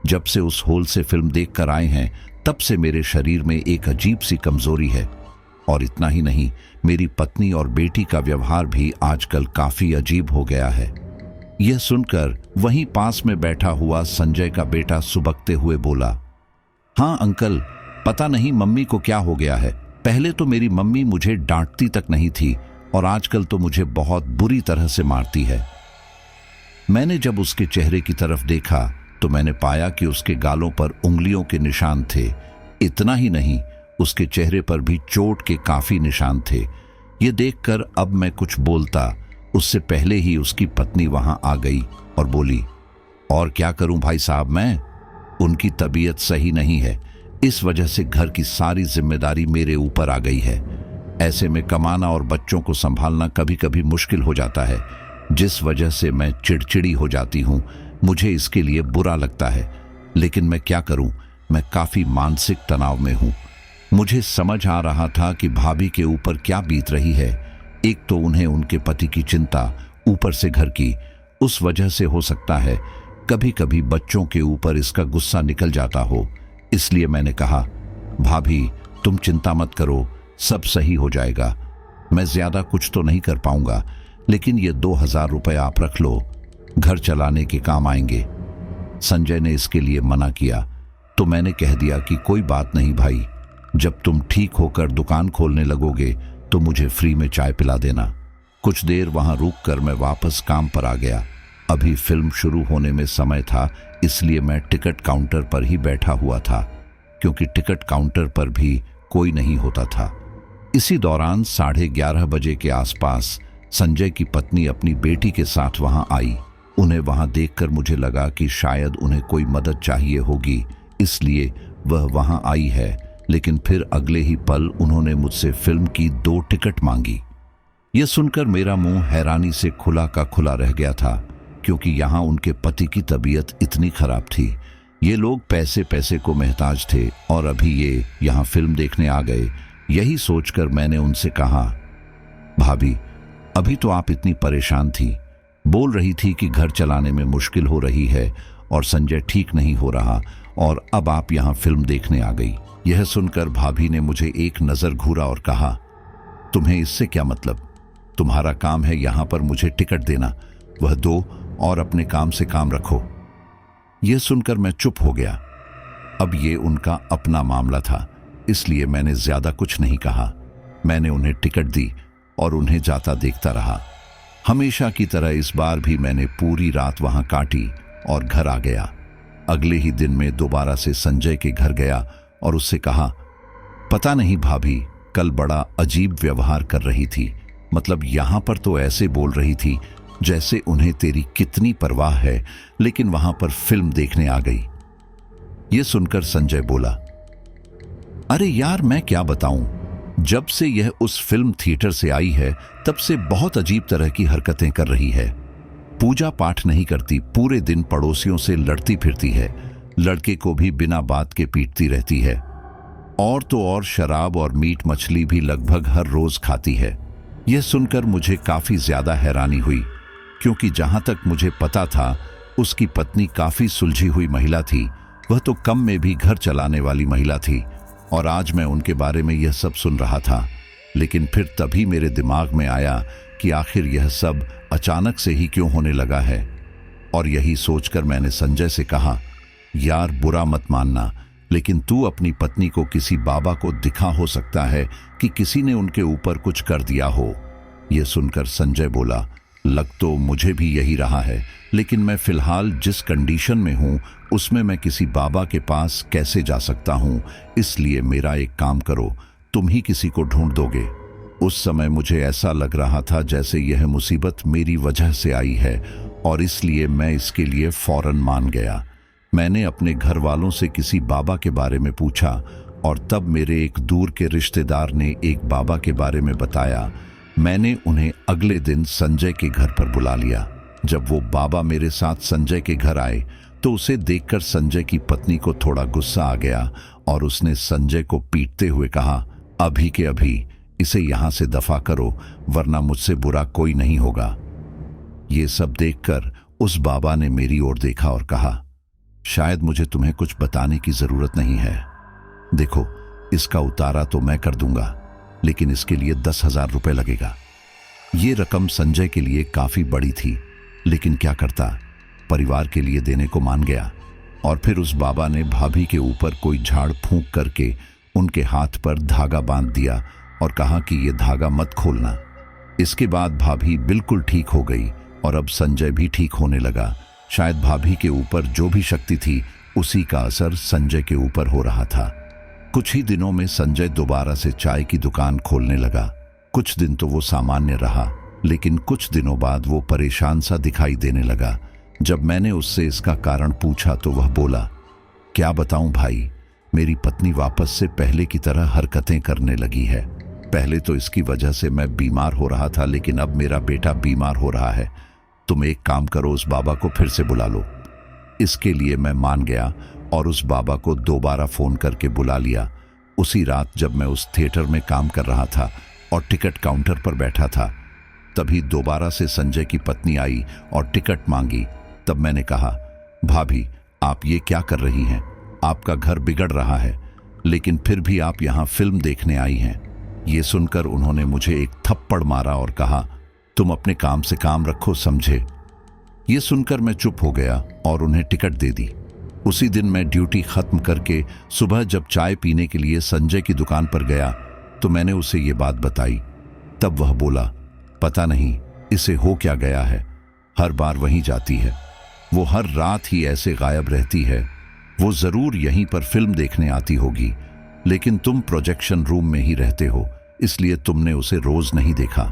जब से उस होल से फिल्म देखकर आए हैं तब से मेरे शरीर में एक अजीब सी कमजोरी है। और इतना ही नहीं, मेरी पत्नी और बेटी का व्यवहार भी आजकल काफी अजीब हो गया है। यह सुनकर वहीं पास में बैठा हुआ संजय का बेटा सुबकते हुए बोला, हाँ अंकल, पता नहीं मम्मी को क्या हो गया है। पहले तो मेरी मम्मी मुझे डांटती तक नहीं थी और आजकल तो मुझे बहुत बुरी तरह से मारती है। मैंने जब उसके चेहरे की तरफ देखा तो मैंने पाया कि उसके गालों पर उंगलियों के निशान थे। इतना ही नहीं, उसके चेहरे पर भी चोट के काफी निशान थे। ये देखकर अब मैं कुछ बोलता उससे पहले ही उसकी पत्नी वहां आ गई और बोली, और क्या करूं भाई साहब, मैं उनकी तबीयत सही नहीं है, इस वजह से घर की सारी जिम्मेदारी मेरे ऊपर आ गई है। ऐसे में कमाना और बच्चों को संभालना कभी कभी मुश्किल हो जाता है, जिस वजह से मैं चिड़चिड़ी हो जाती हूँ। मुझे इसके लिए बुरा लगता है, लेकिन मैं क्या करूं, मैं काफी मानसिक तनाव में हूं। मुझे समझ आ रहा था कि भाभी के ऊपर क्या बीत रही है। एक तो उन्हें उनके पति की चिंता, ऊपर से घर की, उस वजह से हो सकता है कभी कभी बच्चों के ऊपर इसका गुस्सा निकल जाता हो। इसलिए मैंने कहा, भाभी तुम चिंता मत करो, सब सही हो जाएगा। मैं ज्यादा कुछ तो नहीं कर पाऊंगा, लेकिन ये 2000 रुपए आप रख लो, घर चलाने के काम आएंगे। संजय ने इसके लिए मना किया तो मैंने कह दिया कि कोई बात नहीं भाई, जब तुम ठीक होकर दुकान खोलने लगोगे तो मुझे फ्री में चाय पिला देना। कुछ देर वहां रुककर मैं वापस काम पर आ गया। अभी फिल्म शुरू होने में समय था, इसलिए मैं टिकट काउंटर पर ही बैठा हुआ था, क्योंकि टिकट काउंटर पर भी कोई नहीं होता था। इसी दौरान 11:30 बजे के आसपास संजय की पत्नी अपनी बेटी के साथ वहां आई। उन्हें वहां देखकर मुझे लगा कि शायद उन्हें कोई मदद चाहिए होगी, इसलिए वह वहां आई है। लेकिन फिर अगले ही पल उन्होंने मुझसे फिल्म की 2 टिकट मांगी। यह सुनकर मेरा मुंह हैरानी से खुला का खुला रह गया था, क्योंकि यहाँ उनके पति की तबीयत इतनी खराब थी। ये लोग पैसे पैसे को मोहताज थे और अभी ये यहाँ फिल्म देखने आ गए। यही सोचकर मैंने उनसे कहा, भाभी अभी तो आप इतनी परेशान थी, बोल रही थी कि घर चलाने में मुश्किल हो रही है और संजय ठीक नहीं हो रहा, और अब आप यहाँ फिल्म देखने आ गई। यह सुनकर भाभी ने मुझे एक नजर घूरा और कहा, तुम्हें इससे क्या मतलब, तुम्हारा काम है यहाँ पर मुझे टिकट देना, वह दो और अपने काम से काम रखो। यह सुनकर मैं चुप हो गया। अब ये उनका अपना मामला था, इसलिए मैंने ज्यादा कुछ नहीं कहा। मैंने उन्हें टिकट दी और उन्हें जाता देखता रहा। हमेशा की तरह इस बार भी मैंने पूरी रात वहां काटी और घर आ गया। अगले ही दिन में दोबारा से संजय के घर गया और उससे कहा, पता नहीं भाभी कल बड़ा अजीब व्यवहार कर रही थी, मतलब यहां पर तो ऐसे बोल रही थी जैसे उन्हें तेरी कितनी परवाह है, लेकिन वहां पर फिल्म देखने आ गई। यह सुनकर संजय बोला, अरे यार मैं क्या बताऊं, जब से यह उस फिल्म थिएटर से आई है तब से बहुत अजीब तरह की हरकतें कर रही है। पूजा पाठ नहीं करती, पूरे दिन पड़ोसियों से लड़ती फिरती है, लड़के को भी बिना बात के पीटती रहती है, और तो और शराब और मीट मछली भी लगभग हर रोज खाती है। यह सुनकर मुझे काफी ज्यादा हैरानी हुई, क्योंकि जहां तक मुझे पता था उसकी पत्नी काफी सुलझी हुई महिला थी, वह तो कम में भी घर चलाने वाली महिला थी, और आज मैं उनके बारे में यह सब सुन रहा था। लेकिन फिर तभी मेरे दिमाग में आया कि आखिर यह सब अचानक से ही क्यों होने लगा है, और यही सोचकर मैंने संजय से कहा, यार बुरा मत मानना, लेकिन तू अपनी पत्नी को किसी बाबा को दिखा हो सकता है कि किसी ने उनके ऊपर कुछ कर दिया हो। यह सुनकर संजय बोला, लग तो मुझे भी यही रहा है, लेकिन मैं फिलहाल जिस कंडीशन में हूं उसमें मैं किसी बाबा के पास कैसे जा सकता हूं, इसलिए मेरा एक काम करो, तुम ही किसी को ढूंढ दोगे। उस समय मुझे ऐसा लग रहा था जैसे यह मुसीबत मेरी वजह से आई है, और इसलिए मैं इसके लिए फौरन मान गया। मैंने अपने घर वालों से किसी बाबा के बारे में पूछा, और तब मेरे एक दूर के रिश्तेदार ने एक बाबा के बारे में बताया। मैंने उन्हें अगले दिन संजय के घर पर बुला लिया। जब वो बाबा मेरे साथ संजय के घर आए तो उसे देखकर संजय की पत्नी को थोड़ा गुस्सा आ गया और उसने संजय को पीटते हुए कहा, अभी के अभी इसे यहां से दफा करो, वरना मुझसे बुरा कोई नहीं होगा। ये सब देखकर उस बाबा ने मेरी ओर देखा और कहा, शायद मुझे तुम्हें कुछ बताने की जरूरत नहीं है। देखो, इसका उतारा तो मैं कर दूंगा, लेकिन इसके लिए 10,000 रुपए लगेगा। ये रकम संजय के लिए काफी बड़ी थी, लेकिन क्या करता, परिवार के लिए देने को मान गया। और फिर उस बाबा ने भाभी के ऊपर कोई झाड़ फूंक करके उनके हाथ पर धागा बांध दिया और कहा कि ये धागा मत खोलना। इसके बाद भाभी बिल्कुल ठीक हो गई और अब संजय भी ठीक होने लगा। शायद भाभी के ऊपर जो भी शक्ति थी, उसी का असर संजय के ऊपर हो रहा था। कुछ ही दिनों में संजय दोबारा से चाय की दुकान खोलने लगा। कुछ दिन तो वो सामान्य रहा, लेकिन कुछ दिनों बाद वो परेशान सा दिखाई देने लगा। जब मैंने उससे इसका कारण पूछा तो वह बोला, क्या बताऊं भाई, मेरी पत्नी वापस से पहले की तरह हरकतें करने लगी है। पहले तो इसकी वजह से मैं बीमार हो रहा था, लेकिन अब मेरा बेटा बीमार हो रहा है। तुम एक काम करो, उस बाबा को फिर से बुला लो। इसके लिए मैं मान गया और उस बाबा को दोबारा फोन करके बुला लिया। उसी रात जब मैं उस थिएटर में काम कर रहा था और टिकट काउंटर पर बैठा था, तभी दोबारा से संजय की पत्नी आई और टिकट मांगी। तब मैंने कहा, भाभी, आप ये क्या कर रही हैं? आपका घर बिगड़ रहा है, लेकिन फिर भी आप यहाँ फिल्म देखने आई हैं। ये सुनकर उन्होंने मुझे एक थप्पड़ मारा और कहा, तुम अपने काम से काम रखो, समझे? ये सुनकर मैं चुप हो गया और उन्हें टिकट दे दी। उसी दिन मैं ड्यूटी खत्म करके सुबह जब चाय पीने के लिए संजय की दुकान पर गया तो मैंने उसे ये बात बताई। तब वह बोला, पता नहीं इसे हो क्या गया है, हर बार वहीं जाती है। वो हर रात ही ऐसे गायब रहती है। वो जरूर यहीं पर फिल्म देखने आती होगी, लेकिन तुम प्रोजेक्शन रूम में ही रहते हो, इसलिए तुमने उसे रोज नहीं देखा।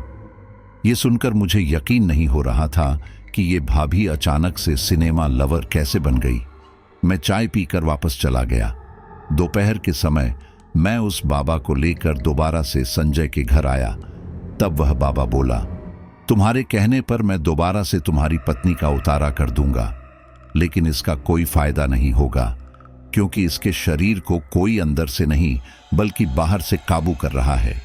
ये सुनकर मुझे यकीन नहीं हो रहा था कि ये भाभी अचानक से सिनेमा लवर कैसे बन गई। मैं चाय पीकर वापस चला गया। दोपहर के समय मैं उस बाबा को लेकर दोबारा से संजय के घर आया। तब वह बाबा बोला, तुम्हारे कहने पर मैं दोबारा से तुम्हारी पत्नी का उतारा कर दूंगा, लेकिन इसका कोई फायदा नहीं होगा, क्योंकि इसके शरीर को कोई अंदर से नहीं बल्कि बाहर से काबू कर रहा है।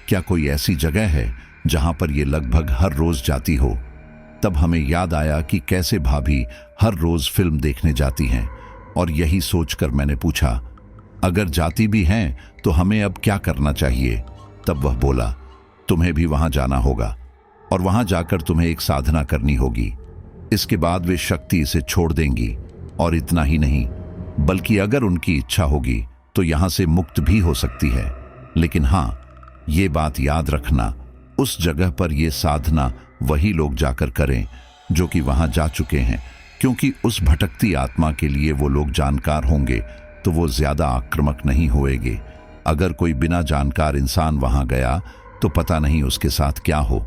क्या कोई ऐसी जगह है जहां पर यह लगभग हर रोज जाती हो? तब हमें याद आया कि कैसे भाभी हर रोज फिल्म देखने जाती हैं, और यही सोचकर मैंने पूछा, अगर जाती भी हैं तो हमें अब क्या करना चाहिए? तब वह बोला, तुम्हें भी वहां जाना होगा और वहां जाकर तुम्हें एक साधना करनी होगी। इसके बाद वे शक्ति इसे छोड़ देंगी, और इतना ही नहीं, बल्कि अगर उनकी इच्छा होगी तो यहां से मुक्त भी हो सकती है। लेकिन हां, ये बात याद रखना, उस जगह पर यह साधना वही लोग जाकर करें जो कि वहां जा चुके हैं, क्योंकि उस भटकती आत्मा के लिए वो लोग जानकार होंगे तो वो ज्यादा आक्रामक नहीं होएंगे। अगर कोई बिना जानकार इंसान वहां गया तो पता नहीं उसके साथ क्या हो।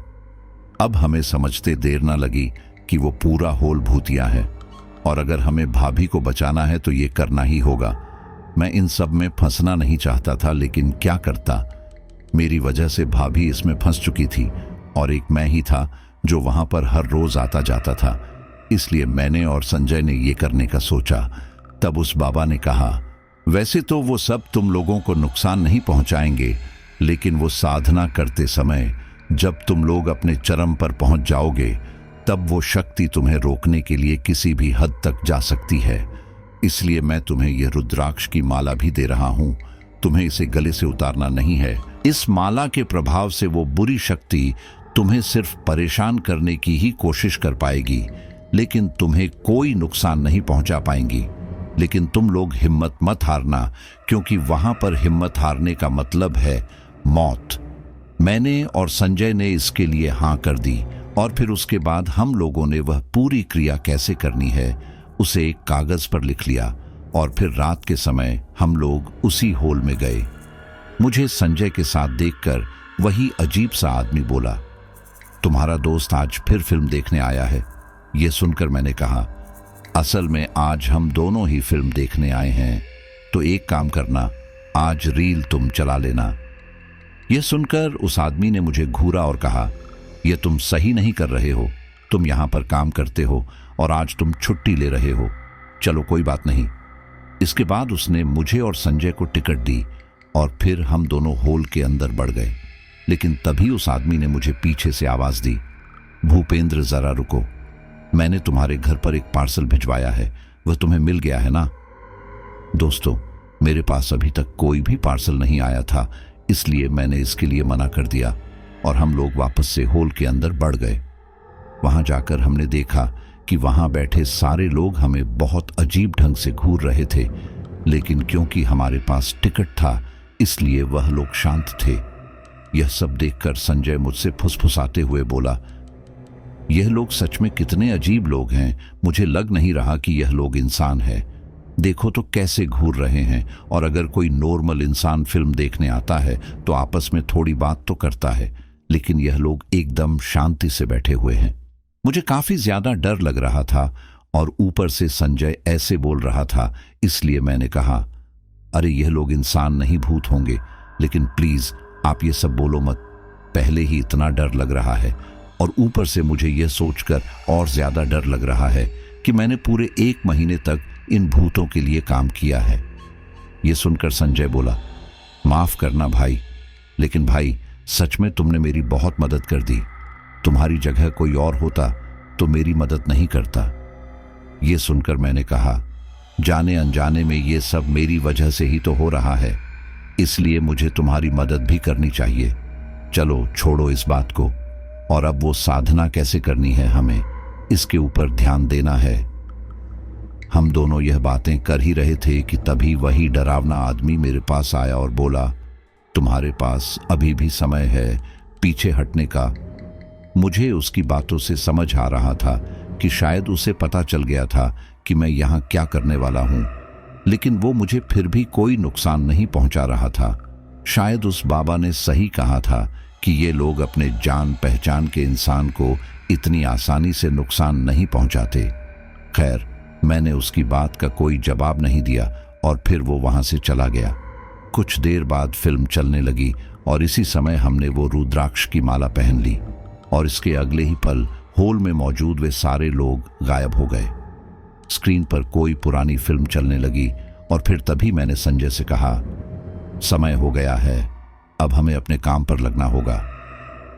अब हमें समझते देर न लगी कि वो पूरा होल भूतिया है, और अगर हमें भाभी को बचाना है तो ये करना ही होगा। मैं इन सब में फंसना नहीं चाहता था, लेकिन क्या करता, मेरी वजह से भाभी इसमें फंस चुकी थी और एक मैं ही था जो वहां पर हर रोज आता जाता था। इसलिए मैंने और संजय ने ये करने का सोचा। तब उस बाबा ने कहा, वैसे तो वो सब तुम लोगों को नुकसान नहीं पहुंचाएंगे, लेकिन वो साधना करते समय जब तुम लोग अपने चरम पर पहुंच जाओगे, तब वो शक्ति तुम्हें रोकने के लिए किसी भी हद तक जा सकती है। इसलिए मैं तुम्हें यह रुद्राक्ष की माला भी दे रहा हूं। तुम्हें इसे गले से उतारना नहीं है। इस माला के प्रभाव से वो बुरी शक्ति तुम्हें सिर्फ परेशान करने की ही कोशिश कर पाएगी, लेकिन तुम्हें कोई नुकसान नहीं पहुंचा पाएंगी। लेकिन तुम लोग हिम्मत मत हारना, क्योंकि वहां पर हिम्मत हारने का मतलब है मौत। मैंने और संजय ने इसके लिए हां कर दी, और फिर उसके बाद हम लोगों ने वह पूरी क्रिया कैसे करनी है उसे एक कागज पर लिख लिया, और फिर रात के समय हम लोग उसी होल में गए। मुझे संजय के साथ देखकर वही अजीब सा आदमी बोला, तुम्हारा दोस्त आज फिर फिल्म देखने आया है। यह सुनकर मैंने कहा, असल में आज हम दोनों ही फिल्म देखने आए हैं, तो एक काम करना, आज रील तुम चला लेना। यह सुनकर उस आदमी ने मुझे घूरा और कहा, यह तुम सही नहीं कर रहे हो। तुम यहां पर काम करते हो और आज तुम छुट्टी ले रहे हो। चलो कोई बात नहीं। इसके बाद उसने मुझे और संजय को टिकट दी और फिर हम दोनों होल के अंदर बढ़ गए। लेकिन तभी उस आदमी ने मुझे पीछे से आवाज दी, भूपेंद्र जरा रुको, मैंने तुम्हारे घर पर एक पार्सल भिजवाया है, वह तुम्हें मिल गया है ना? दोस्तों, मेरे पास अभी तक कोई भी पार्सल नहीं आया था, इसलिए मैंने इसके लिए मना कर दिया और हम लोग वापस से हॉल के अंदर बढ़ गए। वहां जाकर हमने देखा कि वहां बैठे सारे लोग हमें बहुत अजीब ढंग से घूर रहे थे, लेकिन क्योंकि हमारे पास टिकट था इसलिए वह लोग शांत थे। यह सब देखकर संजय मुझसे फुसफुसाते हुए बोला, यह लोग सच में कितने अजीब लोग हैं, मुझे लग नहीं रहा कि यह लोग इंसान है। देखो तो कैसे घूर रहे हैं, और अगर कोई नॉर्मल इंसान फिल्म देखने आता है तो आपस में थोड़ी बात तो करता है, लेकिन यह लोग एकदम शांति से बैठे हुए हैं। मुझे काफी ज्यादा डर लग रहा था और ऊपर से संजय ऐसे बोल रहा था, इसलिए मैंने कहा, अरे यह लोग इंसान नहीं भूत होंगे, लेकिन प्लीज आप ये सब बोलो मत, पहले ही इतना डर लग रहा है और ऊपर से मुझे यह सोचकर और ज्यादा डर लग रहा है कि मैंने पूरे 1 महीने तक इन भूतों के लिए काम किया है। यह सुनकर संजय बोला, माफ करना भाई, लेकिन भाई सच में तुमने मेरी बहुत मदद कर दी। तुम्हारी जगह कोई और होता तो मेरी मदद नहीं करता। यह सुनकर मैंने कहा, जाने अनजाने में ये सब मेरी वजह से ही तो हो रहा है, इसलिए मुझे तुम्हारी मदद भी करनी चाहिए। चलो छोड़ो इस बात को, और अब वो साधना कैसे करनी है हमें इसके ऊपर ध्यान देना है। हम दोनों यह बातें कर ही रहे थे कि तभी वही डरावना आदमी मेरे पास आया और बोला, तुम्हारे पास अभी भी समय है पीछे हटने का। मुझे उसकी बातों से समझ आ रहा था कि शायद उसे पता चल गया था कि मैं यहाँ क्या करने वाला हूँ, लेकिन वो मुझे फिर भी कोई नुकसान नहीं पहुंचा रहा था। शायद उस बाबा ने सही कहा था कि ये लोग अपने जान पहचान के इंसान को इतनी आसानी से नुकसान नहीं पहुंचाते। खैर, मैंने उसकी बात का कोई जवाब नहीं दिया और फिर वो वहां से चला गया। कुछ देर बाद फिल्म चलने लगी और इसी समय हमने वो रुद्राक्ष की माला पहन ली और इसके अगले ही पल हॉल में मौजूद वे सारे लोग गायब हो गए। स्क्रीन पर कोई पुरानी फिल्म चलने लगी और फिर तभी मैंने संजय से कहा, समय हो गया है, अब हमें अपने काम पर लगना होगा।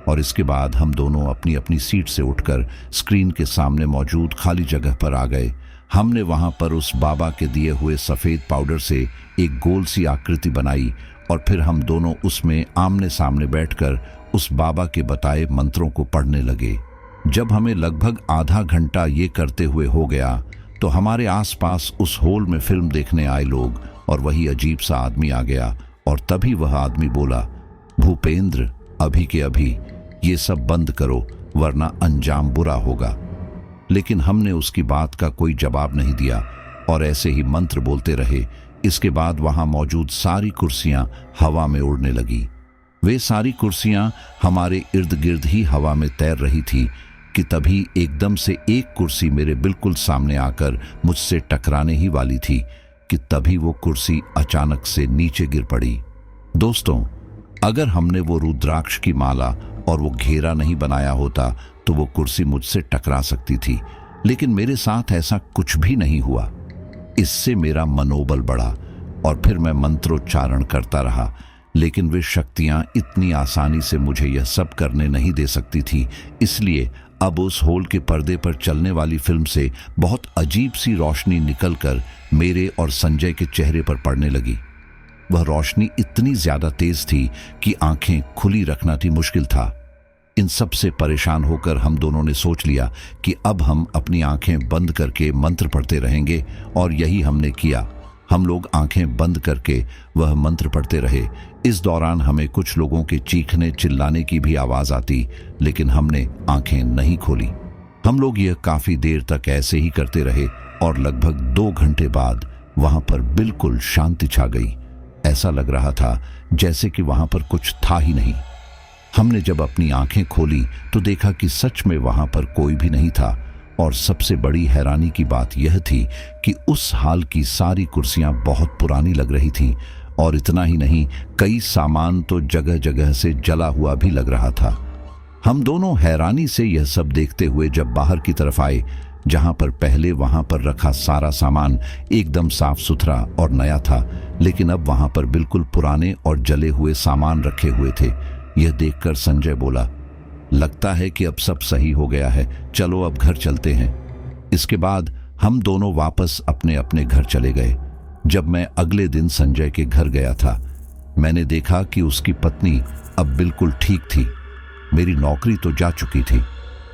और इसके बाद हम दोनों अपनी अपनी सीट से उठकर स्क्रीन के सामने मौजूद खाली जगह पर आ गए। हमने वहां पर उस बाबा के दिए हुए सफेद पाउडर से एक गोल सी आकृति बनाई और फिर हम दोनों उसमें आमने सामने बैठकर उस बाबा के बताए मंत्रों को पढ़ने लगे। जब हमें लगभग आधा घंटा ये करते हुए हो गया तो हमारे आसपास उस हॉल में फिल्म देखने आए लोग और वही अजीब सा आदमी आ गया और तभी वह आदमी बोला, भूपेंद्र अभी के अभी ये सब बंद करो वरना अंजाम बुरा होगा। लेकिन हमने उसकी बात का कोई जवाब नहीं दिया और ऐसे ही मंत्र बोलते रहे। इसके बाद वहां मौजूद सारी कुर्सियां हवा में उड़ने लगी। वे सारी कुर्सियां हमारे इर्द गिर्द ही हवा में तैर रही थी कि तभी एकदम से एक कुर्सी मेरे बिल्कुल सामने आकर मुझसे टकराने ही वाली थी कि तभी वो कुर्सी अचानक से नीचे गिर पड़ी। दोस्तों, अगर हमने वो रुद्राक्ष की माला और वो घेरा नहीं बनाया होता तो वो कुर्सी मुझसे टकरा सकती थी, लेकिन मेरे साथ ऐसा कुछ भी नहीं हुआ। इससे मेरा मनोबल बढ़ा और फिर मैं मंत्रोच्चारण करता रहा, लेकिन वे शक्तियां इतनी आसानी से मुझे यह सब करने नहीं दे सकती थी। इसलिए अब उस हॉल के पर्दे पर चलने वाली फिल्म से बहुत अजीब सी रोशनी निकलकर मेरे और संजय के चेहरे पर पड़ने लगी। वह रोशनी इतनी ज्यादा तेज थी कि आंखें खुली रखना थी मुश्किल था। इन सब से परेशान होकर हम दोनों ने सोच लिया कि अब हम अपनी आंखें बंद करके मंत्र पढ़ते रहेंगे और यही हमने किया। हम लोग आंखें बंद करके वह मंत्र पढ़ते रहे। इस दौरान हमें कुछ लोगों के चीखने चिल्लाने की भी आवाज आती, लेकिन हमने आंखें नहीं खोली। हम लोग यह काफी देर तक ऐसे ही करते रहे और लगभग 2 घंटे बाद वहां पर बिल्कुल शांति छा गई। ऐसा लग रहा था जैसे कि वहां पर कुछ था ही नहीं। हमने जब अपनी आंखें खोली तो देखा कि सच में वहां पर कोई भी नहीं था और सबसे बड़ी हैरानी की बात यह थी कि उस हाल की सारी कुर्सियां बहुत पुरानी लग रही थीं और इतना ही नहीं, कई सामान तो जगह जगह से जला हुआ भी लग रहा था। हम दोनों हैरानी से यह सब देखते हुए जब बाहर की तरफ आए, जहां पर पहले वहां पर रखा सारा सामान एकदम साफ सुथरा और नया था, लेकिन अब वहां पर बिल्कुल पुराने और जले हुए सामान रखे हुए थे। यह देखकर संजय बोला, लगता है कि अब सब सही हो गया है, चलो अब घर चलते हैं। इसके बाद हम दोनों वापस अपने अपने घर चले गए। जब मैं अगले दिन संजय के घर गया था, मैंने देखा कि उसकी पत्नी अब बिल्कुल ठीक थी। मेरी नौकरी तो जा चुकी थी,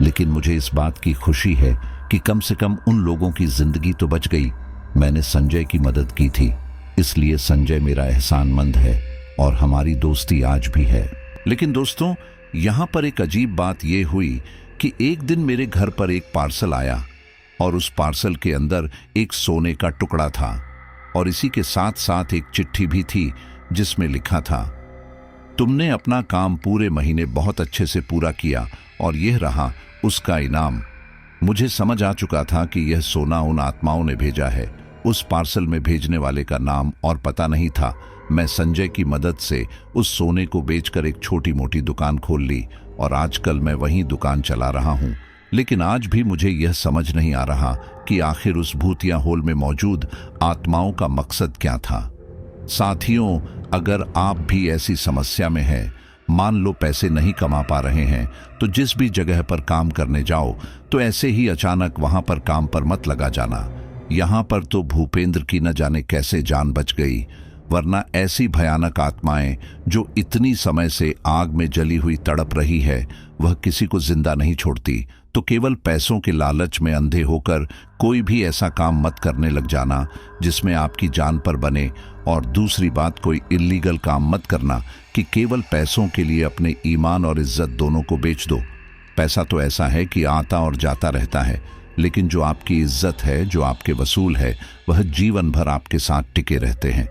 लेकिन मुझे इस बात की खुशी है कि कम से कम उन लोगों की जिंदगी तो बच गई। मैंने संजय की मदद की थी, इसलिए संजय मेरा एहसानमंद है और हमारी दोस्ती आज भी है। लेकिन दोस्तों, यहां पर एक अजीब बात यह हुई कि एक दिन मेरे घर पर एक पार्सल आया और उस पार्सल के अंदर एक सोने का टुकड़ा था और इसी के साथ साथ एक चिट्ठी भी थी जिसमें लिखा था, तुमने अपना काम पूरे महीने बहुत अच्छे से पूरा किया और यह रहा उसका इनाम। मुझे समझ आ चुका था कि यह सोना उन आत्माओं ने भेजा है। उस पार्सल में भेजने वाले का नाम और पता नहीं था। मैं संजय की मदद से उस सोने को बेचकर एक छोटी मोटी दुकान खोल ली और आजकल मैं वहीं दुकान चला रहा हूं। लेकिन आज भी मुझे यह समझ नहीं आ रहा कि आखिर उस भूतिया होल में मौजूद आत्माओं का मकसद क्या था। साथियों, अगर आप भी ऐसी समस्या में हैं, मान लो पैसे नहीं कमा पा रहे हैं, तो जिस भी जगह पर काम करने जाओ तो ऐसे ही अचानक वहां पर काम पर मत लगा जाना। यहां पर तो भूपेंद्र की न जाने कैसे जान बच गई, वरना ऐसी भयानक आत्माएं जो इतनी समय से आग में जली हुई तड़प रही है, वह किसी को जिंदा नहीं छोड़ती। तो केवल पैसों के लालच में अंधे होकर कोई भी ऐसा काम मत करने लग जाना जिसमें आपकी जान पर बने। और दूसरी बात, कोई इल्लीगल काम मत करना कि केवल पैसों के लिए अपने ईमान और इज्जत दोनों को बेच दो। पैसा तो ऐसा है कि आता और जाता रहता है, लेकिन जो आपकी इज्जत है, जो आपके वसूल है, वह जीवन भर आपके साथ टिके रहते हैं।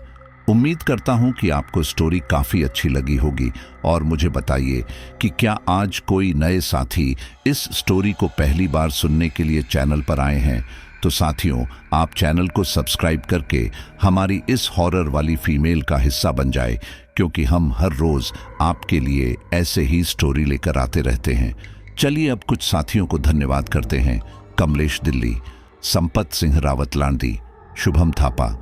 उम्मीद करता हूं कि आपको स्टोरी काफी अच्छी लगी होगी और मुझे बताइए कि क्या आज कोई नए साथी इस स्टोरी को पहली बार सुनने के लिए चैनल पर आए हैं। तो साथियों, आप चैनल को सब्सक्राइब करके हमारी इस हॉरर वाली फीमेल का हिस्सा बन जाए, क्योंकि हम हर रोज आपके लिए ऐसे ही स्टोरी लेकर आते रहते हैं। चलिए अब कुछ साथियों को धन्यवाद करते हैं। कमलेश दिल्ली, संपत सिंह रावत लांडी, शुभम थापा,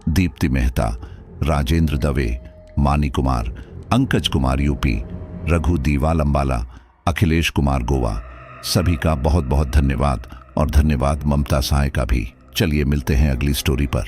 दीप्ति मेहता, राजेंद्र दवे, मानी कुमार, अंकज कुमार यूपी, रघु दीवाल अंबाला, अखिलेश कुमार गोवा, सभी का बहुत बहुत धन्यवाद। और धन्यवाद ममता सहाय का भी। चलिए मिलते हैं अगली स्टोरी पर।